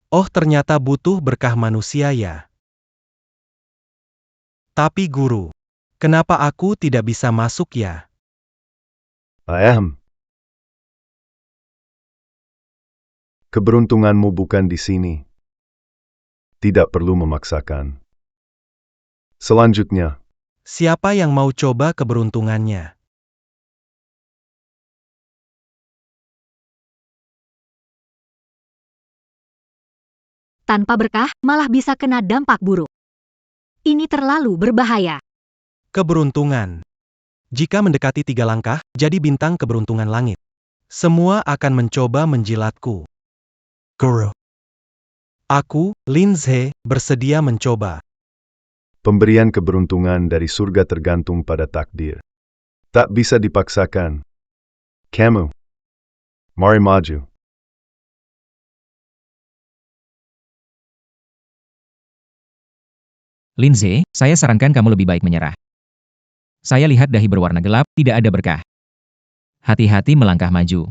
Oh, ternyata butuh berkah manusia ya. Tapi guru, kenapa aku tidak bisa masuk ya? Keberuntunganmu bukan di sini. Tidak perlu memaksakan. Selanjutnya, Siapa yang mau coba keberuntungannya? Tanpa berkah, malah bisa kena dampak buruk. Ini terlalu berbahaya. Keberuntungan. Jika mendekati 3 langkah, jadi bintang keberuntungan langit. Semua akan mencoba menjilatku. Guru. Aku, Lin Zhe, bersedia mencoba. pemberian keberuntungan dari surga tergantung pada takdir. Tak bisa dipaksakan. Kamu. Mari maju. Lin Zhe, saya sarankan kamu lebih baik menyerah. Saya lihat dahi berwarna gelap, tidak ada berkah. Hati-hati melangkah maju.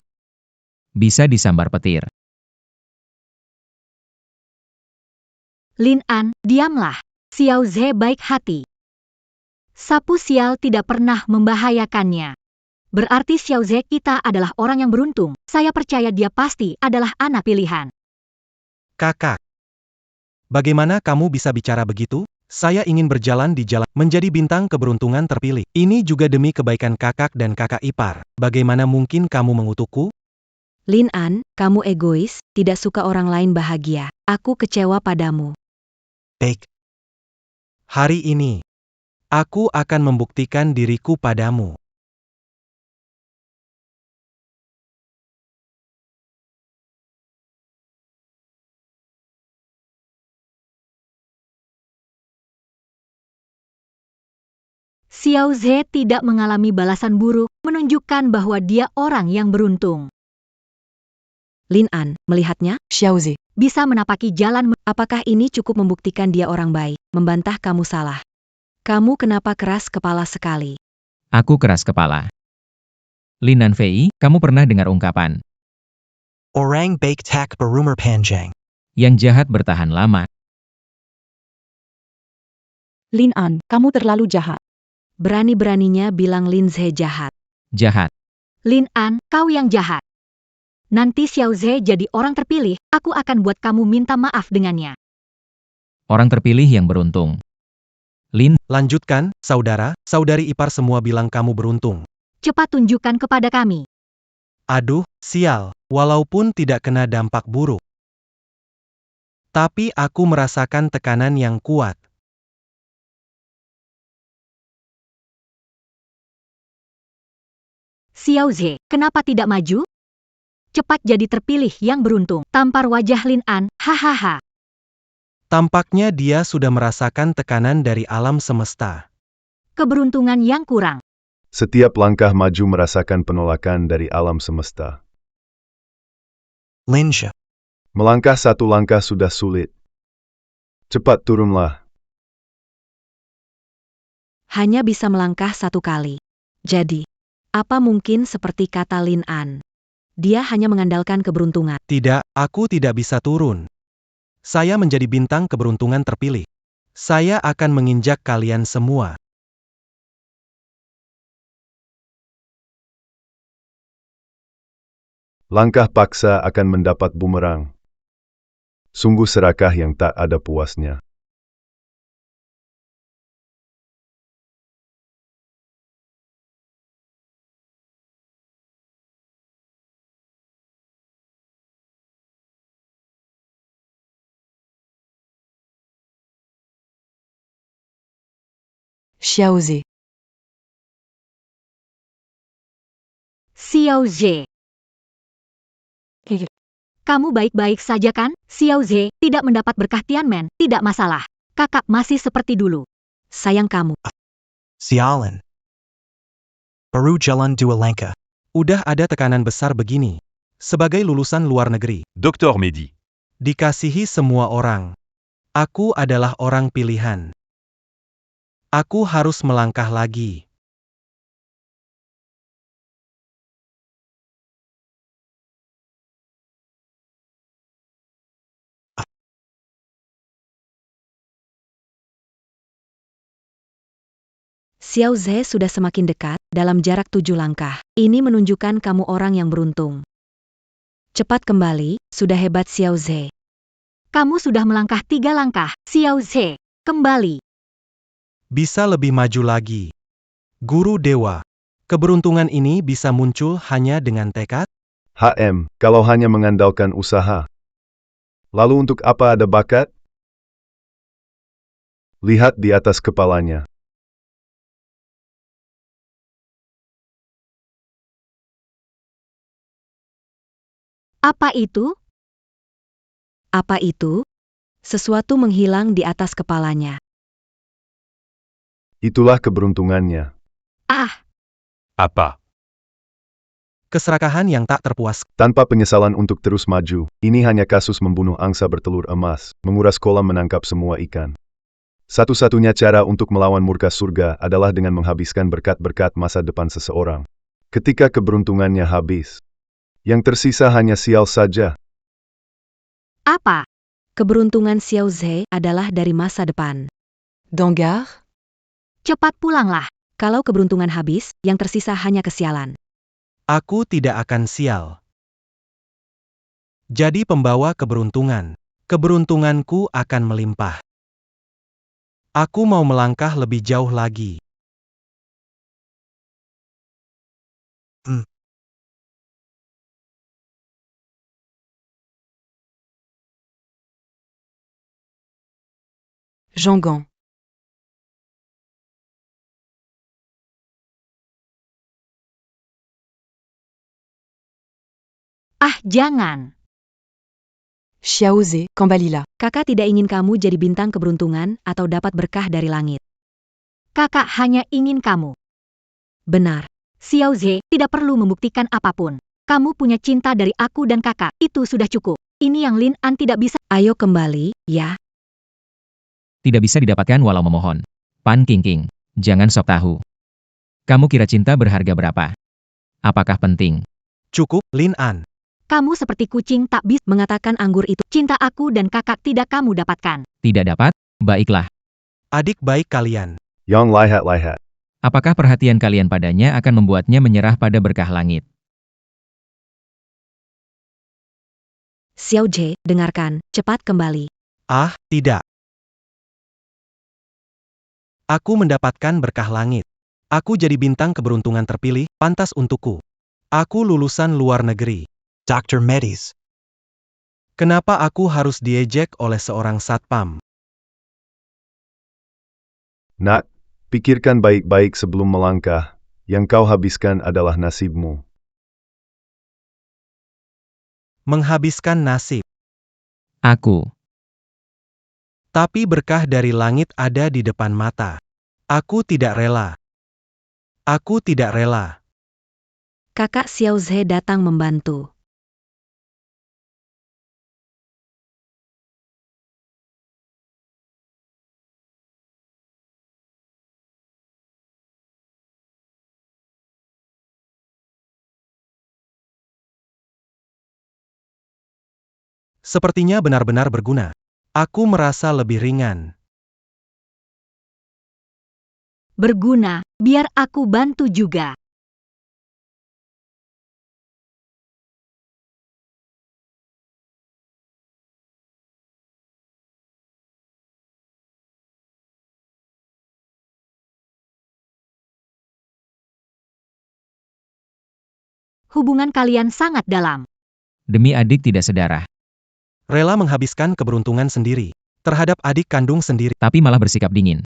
Bisa disambar petir. Lin An, diamlah. Xiao Zhe baik hati. Sapu sial tidak pernah membahayakannya. Berarti Xiao Zhe kita adalah orang yang beruntung. Saya percaya dia pasti adalah anak pilihan. Kakak. Bagaimana kamu bisa bicara begitu? Saya ingin berjalan di jalan menjadi bintang keberuntungan terpilih. Ini juga demi kebaikan kakak dan kakak ipar. Bagaimana mungkin kamu mengutukku? Lin An, kamu egois, tidak suka orang lain bahagia. Aku kecewa padamu. Baik. Hari ini, aku akan membuktikan diriku padamu. Xiao Zhe tidak mengalami balasan buruk, menunjukkan bahwa dia orang yang beruntung. Lin An, melihatnya, Xiao Zhe. Bisa menapaki jalan. Apakah ini cukup membuktikan dia orang baik? Membantah kamu salah. Kamu kenapa keras kepala sekali? Aku keras kepala. Lin Nan Fei, kamu pernah dengar ungkapan, Orang baik tak berumur panjang. yang jahat bertahan lama. Lin An, kamu terlalu jahat. Berani-beraninya bilang Lin Zhe jahat. Jahat. Lin An, kau yang jahat. Nanti Xiao Zhe jadi orang terpilih, aku akan buat kamu minta maaf dengannya. Orang terpilih yang beruntung. Lin, Lanjutkan, saudara, saudari ipar semua bilang kamu beruntung. Cepat tunjukkan kepada kami. Aduh, sial, walaupun tidak kena dampak buruk. Tapi aku merasakan tekanan yang kuat. Xiao Zhe, kenapa tidak maju? Cepat jadi terpilih yang beruntung. Tampar wajah Lin An, hahaha. Tampaknya dia sudah merasakan tekanan dari alam semesta. Keberuntungan yang kurang. Setiap langkah maju merasakan penolakan dari alam semesta. Linja. Melangkah satu langkah sudah sulit. Cepat turunlah. Hanya bisa melangkah satu kali. Jadi, apa mungkin seperti kata Lin An? Dia hanya mengandalkan keberuntungan. Tidak, aku tidak bisa turun. Saya menjadi bintang keberuntungan terpilih. Saya akan menginjak kalian semua. Langkah paksa akan mendapat bumerang. Sungguh serakah yang tak ada puasnya. Xiao Zhe. Xiao Zhe. Kamu baik-baik saja kan? Xiao Zhe tidak mendapat berkah Tianmen, tidak masalah. Kakak masih seperti dulu. Sayang kamu. Sialan. Baru jalan dua langkah. Udah ada tekanan besar begini. Sebagai lulusan luar negeri, Dr. Mehdi. dikasihi semua orang. Aku adalah orang pilihan. Aku harus melangkah lagi. Xiao Zhe sudah semakin dekat, dalam jarak 7 langkah. Ini menunjukkan kamu orang yang beruntung. Cepat kembali, sudah hebat Xiao Zhe. Kamu sudah melangkah 3 langkah. Xiao Zhe, kembali. Bisa lebih maju lagi. Guru Dewa. Keberuntungan ini bisa muncul hanya dengan tekad? Kalau hanya mengandalkan usaha. Lalu untuk apa ada bakat? Lihat di atas kepalanya. Apa itu? Apa itu? Sesuatu menghilang di atas kepalanya. Itulah keberuntungannya. Ah, Apa? Keserakahan yang tak terpuas. Tanpa penyesalan untuk terus maju, ini hanya kasus membunuh angsa bertelur emas, menguras kolam menangkap semua ikan. Satu-satunya cara untuk melawan murka surga adalah dengan menghabiskan berkat-berkat masa depan seseorang. Ketika keberuntungannya habis, yang tersisa hanya sial saja. apa? Keberuntungan Xiao Zhe adalah dari masa depan. Dangar. Cepat pulanglah. Kalau keberuntungan habis, yang tersisa hanya kesialan. Aku tidak akan sial. Jadi pembawa keberuntungan. Keberuntunganku akan melimpah. Aku mau melangkah lebih jauh lagi. Jangan. Ah, jangan. Xiao Zhe, kembalilah. Kakak tidak ingin kamu jadi bintang keberuntungan atau dapat berkah dari langit. Kakak hanya ingin kamu. Benar. Xiao Zhe tidak perlu membuktikan apapun. Kamu punya cinta dari aku dan kakak, itu sudah cukup. Ini yang Lin An tidak bisa. Ayo kembali, ya. Tidak bisa didapatkan walau memohon. Pan King, jangan sok tahu. Kamu kira cinta berharga berapa? Apakah penting? Cukup, Lin An. Kamu seperti kucing tak bisa Mengatakan anggur itu. cinta aku dan kakak tidak kamu dapatkan. Tidak dapat? Baiklah. Adik baik kalian. Yang lihat-lihat. Apakah perhatian kalian padanya akan membuatnya menyerah pada berkah langit? Xiao Zhe, dengarkan, cepat kembali. Ah, tidak. Aku mendapatkan berkah langit. Aku jadi bintang keberuntungan terpilih, pantas untukku. Aku lulusan luar negeri. Dr. Medis. Kenapa aku harus diejek oleh seorang satpam? Nak, pikirkan baik-baik sebelum melangkah. Yang kau habiskan adalah nasibmu. Menghabiskan nasib. Aku. Tapi berkah dari langit ada di depan mata. Aku tidak rela. Aku tidak rela. Kakak Xiao Zhe datang membantu. Sepertinya benar-benar berguna. Aku merasa lebih ringan. Berguna, biar aku bantu juga. Hubungan kalian sangat dalam. Demi adik tidak sedarah, Rela menghabiskan keberuntungan sendiri. Terhadap adik kandung sendiri. tapi malah bersikap dingin.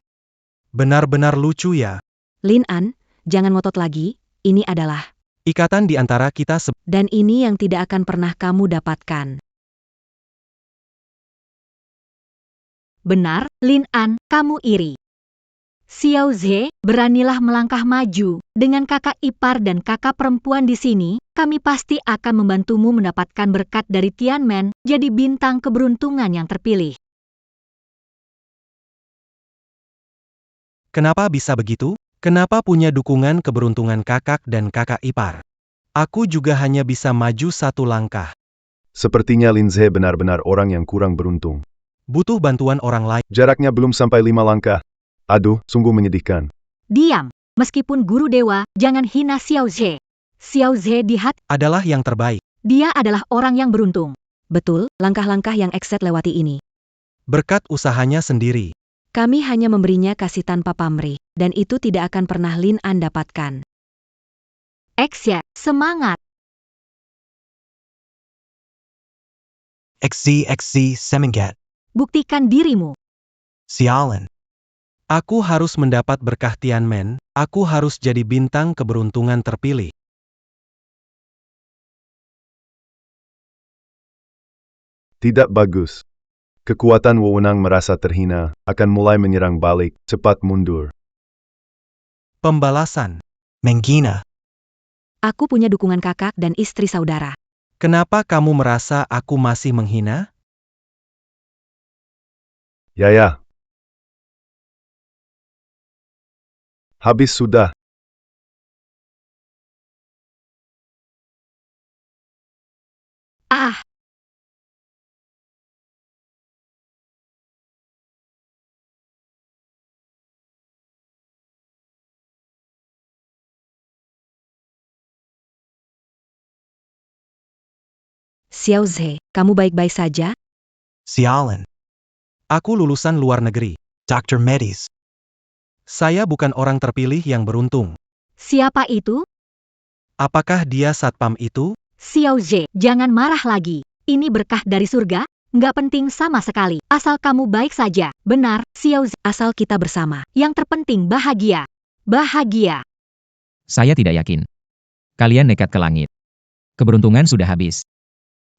Benar-benar lucu ya. Lin An, jangan ngotot lagi, ini adalah. Ikatan di antara kita Dan ini yang tidak akan pernah kamu dapatkan. Benar, Lin An, kamu iri. Xiao Zhe, beranilah melangkah maju. Dengan kakak ipar dan kakak perempuan di sini, kami pasti akan membantumu mendapatkan berkat dari Tianmen, jadi bintang keberuntungan yang terpilih. Kenapa bisa begitu? Kenapa punya dukungan keberuntungan kakak dan kakak ipar? Aku juga hanya bisa maju satu langkah. Sepertinya Lin Zhe benar-benar orang yang kurang beruntung. Butuh bantuan orang lain. Jaraknya belum sampai 5 langkah. Aduh, sungguh menyedihkan. Diam, meskipun guru dewa, jangan hina Xiao Zhe. Xiao Zhe di hati, Adalah yang terbaik. dia adalah orang yang beruntung. Betul, langkah-langkah yang Ekset lewati ini. Berkat usahanya sendiri. Kami hanya memberinya kasih tanpa pamrih, dan itu tidak akan pernah Lin An dapatkan. Xia, semangat. XZ Semangat. Buktikan dirimu. Xiaolin. Aku harus mendapat berkah Tianmen. Aku harus jadi bintang keberuntungan terpilih. Tidak bagus. Kekuatan wewenang merasa terhina, akan mulai menyerang balik, cepat mundur. Pembalasan. Mangina. Aku punya dukungan kakak dan istri saudara. Kenapa kamu merasa aku masih menghina? Ya. Habis sudah. Ah, Xiao Zhe, kamu baik-baik saja? Xiaolin. Aku lulusan luar negeri. Dr. Medis. Saya bukan orang terpilih yang beruntung. siapa itu? Apakah dia satpam itu? Xiao Zhe, jangan marah lagi. Ini berkah dari surga? Nggak penting sama sekali. Asal kamu baik saja. Benar, Xiao Zhe. Asal kita bersama. Yang terpenting bahagia. Bahagia. Saya tidak yakin. Kalian nekat ke langit. Keberuntungan sudah habis.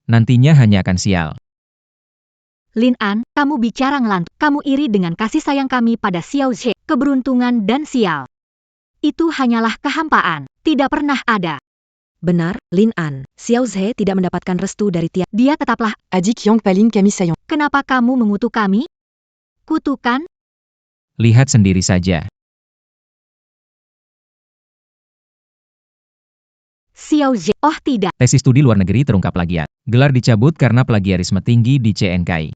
Nantinya hanya akan sial. Lin An, kamu bicara ngelantur. Kamu iri dengan kasih sayang kami pada Xiao Zhe. Keberuntungan dan sial. Itu hanyalah kehampaan. Tidak pernah ada. Benar, Lin An. Xiao Zhe tidak mendapatkan restu dari Tian. Dia tetaplah. Adik Yang Paling Kami Sayang. Kenapa kamu mengutuk kami? Kutukan? Lihat sendiri saja. Xiao Zhe. Oh tidak. Tesis studi luar negeri terungkap plagiat. Gelar dicabut karena plagiarisme tinggi di CNKI.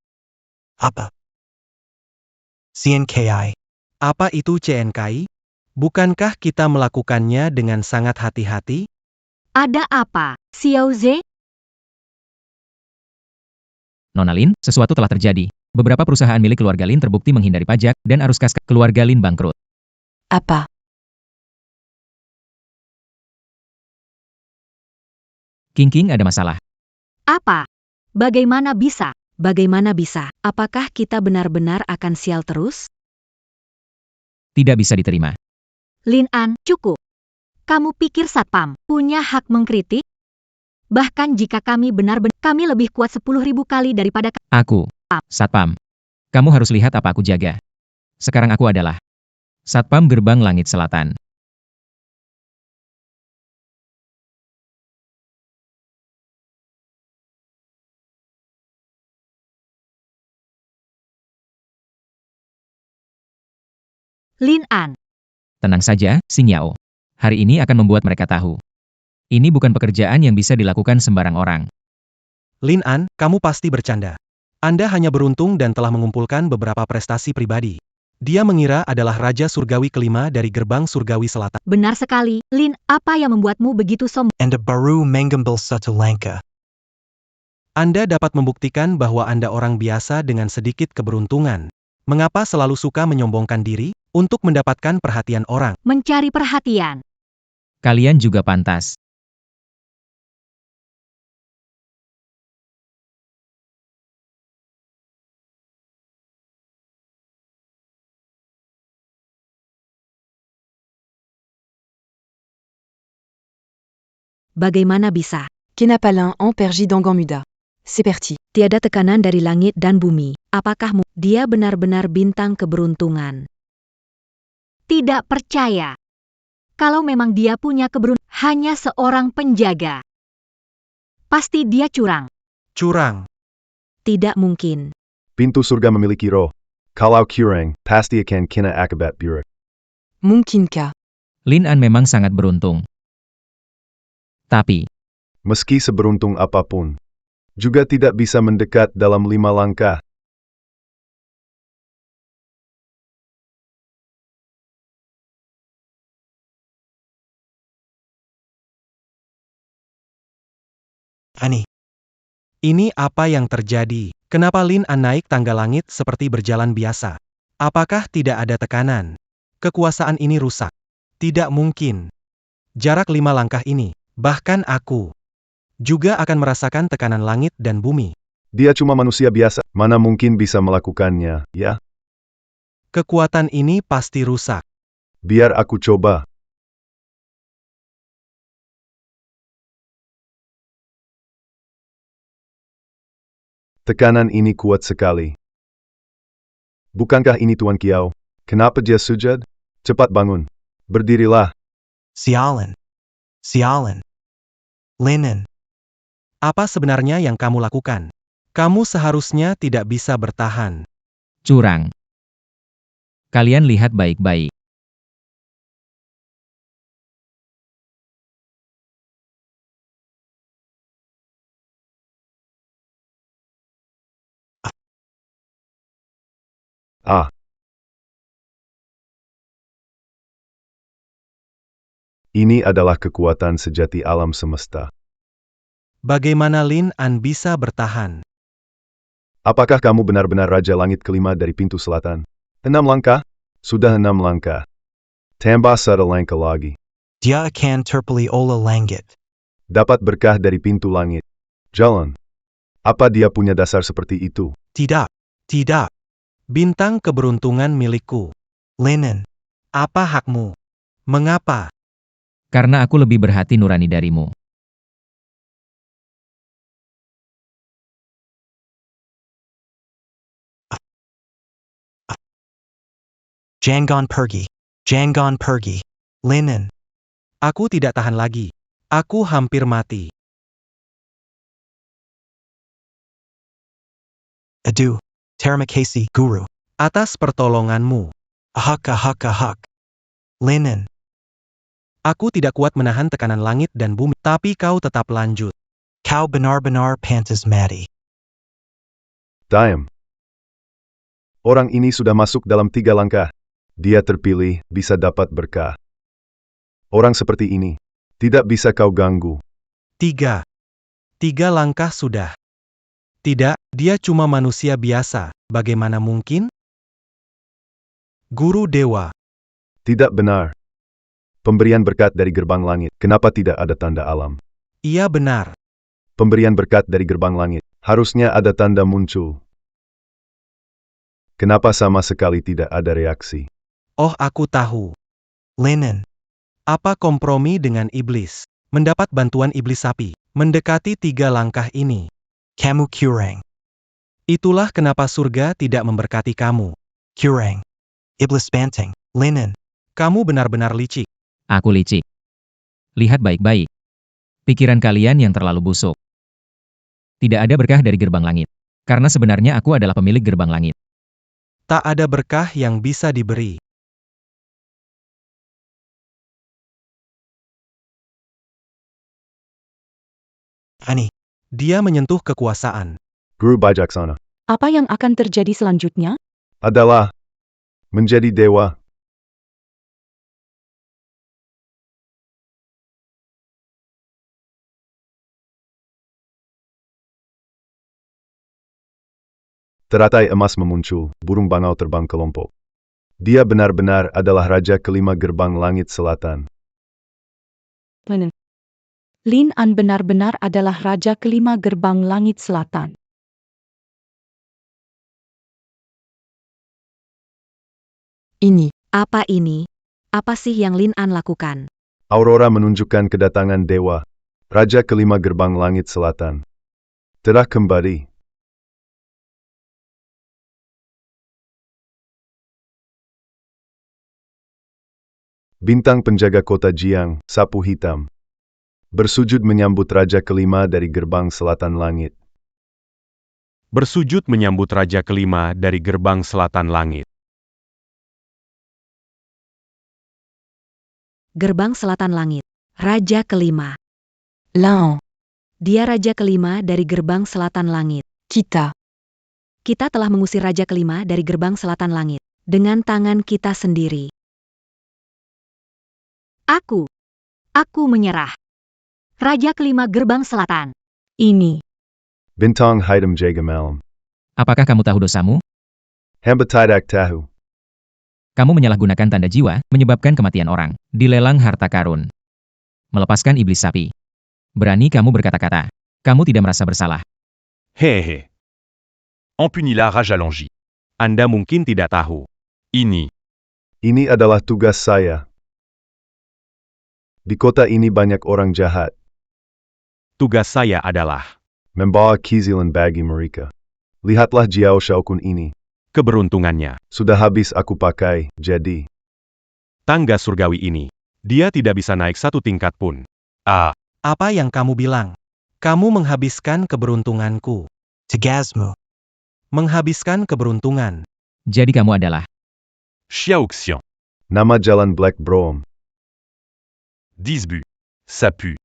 Apa? CNKI. Apa itu CNKI? Bukankah kita melakukannya dengan sangat hati-hati? Ada apa, Xiao Zhe? Nona Lin, sesuatu telah terjadi. Beberapa perusahaan milik keluarga Lin terbukti menghindari pajak, dan arus kas keluarga Lin bangkrut. Apa? King ada masalah. Apa? Bagaimana bisa? Bagaimana bisa? Apakah kita benar-benar akan sial terus? Tidak bisa diterima. Lin An, cukup. Kamu pikir Satpam punya hak mengkritik? Bahkan jika kami benar-benar, kami lebih kuat 10.000 kali daripada Aku, Satpam. Kamu harus lihat apa aku jaga. Sekarang aku adalah Satpam Gerbang Langit Selatan. Lin An. Tenang saja, Xing Yao. Hari ini akan membuat mereka tahu. Ini bukan pekerjaan yang bisa dilakukan sembarang orang. Lin An, kamu pasti bercanda. Anda hanya beruntung dan telah mengumpulkan beberapa prestasi pribadi. Dia mengira adalah Raja Surgawi kelima dari Gerbang Surgawi Selatan. Benar sekali, Lin, apa yang membuatmu begitu sombong? Anda baru mengambil satu langkah. Anda dapat membuktikan bahwa Anda orang biasa dengan sedikit keberuntungan. Mengapa selalu suka menyombongkan diri? Untuk mendapatkan perhatian orang. Mencari perhatian. Kalian juga pantas. Bagaimana bisa? Kenapalin en pergi muda. C'est parti. Tiada tekanan dari langit dan bumi. Apakah dia benar-benar bintang keberuntungan? Tidak percaya. Kalau memang dia punya keberuntungan, hanya seorang penjaga. Pasti dia curang. Curang. Tidak mungkin. Pintu surga memiliki roh. Kalau curang, pasti akan kena akibat buruk. Mungkinkah? Lin An memang sangat beruntung. Tapi, Meski seberuntung apapun, juga tidak bisa mendekat dalam 5 langkah. Ani. Ini apa yang terjadi? Kenapa Lin An naik tangga langit seperti berjalan biasa? Apakah tidak ada tekanan? Kekuasaan ini rusak. Tidak mungkin. Jarak 5 langkah ini, bahkan aku juga akan merasakan tekanan langit dan bumi. Dia cuma manusia biasa, mana mungkin bisa melakukannya, ya? Kekuatan ini pasti rusak. Biar aku coba. Tekanan ini kuat sekali. Bukankah ini Tuan Kiao? Kenapa dia sujud? Cepat bangun. Berdirilah. Sialan. Sialan. Lin An. Apa sebenarnya yang kamu lakukan? Kamu seharusnya tidak bisa bertahan. curang. Kalian lihat baik-baik. Ah. Ini adalah kekuatan sejati alam semesta. Bagaimana Lin An bisa bertahan? Apakah kamu benar-benar Raja Langit kelima dari pintu selatan? 6 langkah? Sudah 6 langkah. Tambah 1 langkah lagi. Dia akan terpilih oleh langit. Dapat berkah dari pintu langit. Jalan. Apa dia punya dasar seperti itu? Tidak. Tidak. Bintang keberuntungan milikku. Lin An. Apa hakmu? Mengapa? Karena aku lebih berhati nurani darimu. Jangan pergi. Jangan pergi. Lin An. Aku tidak tahan lagi. Aku hampir mati. Aduh. Terima kasih, Guru. Atas pertolonganmu. Ahak. Lin An. Aku tidak kuat menahan tekanan langit dan bumi, tapi kau tetap lanjut. Kau benar-benar pantas mati. Diam. Orang ini sudah masuk dalam 3 langkah. Dia terpilih, bisa dapat berkah. Orang seperti ini, tidak bisa kau ganggu. 3 langkah sudah. Tidak, dia cuma manusia biasa. Bagaimana mungkin? Guru Dewa. Tidak benar. Pemberian berkat dari gerbang langit, kenapa tidak ada tanda alam? Iya benar. Pemberian berkat dari gerbang langit. Harusnya ada tanda muncul. Kenapa sama sekali tidak ada reaksi? Oh, aku tahu. Linen. Apa kompromi dengan iblis? Mendapat bantuan iblis sapi. Mendekati 3 langkah ini. Kamu kurang. Itulah kenapa surga tidak memberkati kamu. Kurang. Iblis banteng. Linen. Kamu benar-benar licik. Aku licik. Lihat baik-baik. Pikiran kalian yang terlalu busuk. Tidak ada berkah dari gerbang langit. Karena sebenarnya aku adalah pemilik gerbang langit. Tak ada berkah yang bisa diberi. Ani. Dia menyentuh kekuasaan. Guru bijaksana Apa yang akan terjadi selanjutnya? adalah menjadi dewa. Teratai emas memuncul, burung bangau terbang kelompok. Dia benar-benar adalah raja kelima gerbang langit selatan. Linen. Lin An benar-benar adalah raja kelima gerbang langit selatan. Ini. Apa ini? Apa sih yang Lin An lakukan? Aurora menunjukkan kedatangan dewa, raja kelima gerbang langit selatan. Telah kembali. Bintang penjaga kota Jiang, sapu hitam, bersujud menyambut raja kelima dari gerbang selatan langit. Bersujud menyambut raja kelima dari gerbang selatan langit. Gerbang selatan langit. Raja kelima. Lao. Dia raja kelima dari gerbang selatan langit. Kita. Kita telah mengusir raja kelima dari gerbang selatan langit. Dengan tangan kita sendiri. Aku menyerah. Raja kelima gerbang selatan. Ini. Bintang hitam jaga malam. Apakah kamu tahu dosamu? Hamba tidak tahu. Kamu menyalahgunakan tanda jiwa, menyebabkan kematian orang. Dilelang harta karun. Melepaskan iblis sapi. Berani kamu berkata-kata. Kamu tidak merasa bersalah. Hehe. On punit la rage allongée. Anda mungkin tidak tahu. Ini Ini adalah tugas saya. Di kota ini banyak orang jahat. tugas saya adalah Membawa kezilan bagi mereka. Lihatlah Jiao Shaokun ini. keberuntungannya. Sudah habis aku pakai, jadi. Tangga surgawi ini. Dia tidak bisa naik 1 tingkat pun. Apa yang kamu bilang? Kamu menghabiskan keberuntunganku. Tegasmu. Menghabiskan keberuntungan. Jadi kamu adalah. Xiaoxian. Nama jalan Black Brom. 10 buts. Ça pue.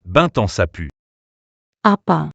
Bintan ça pue. Apa?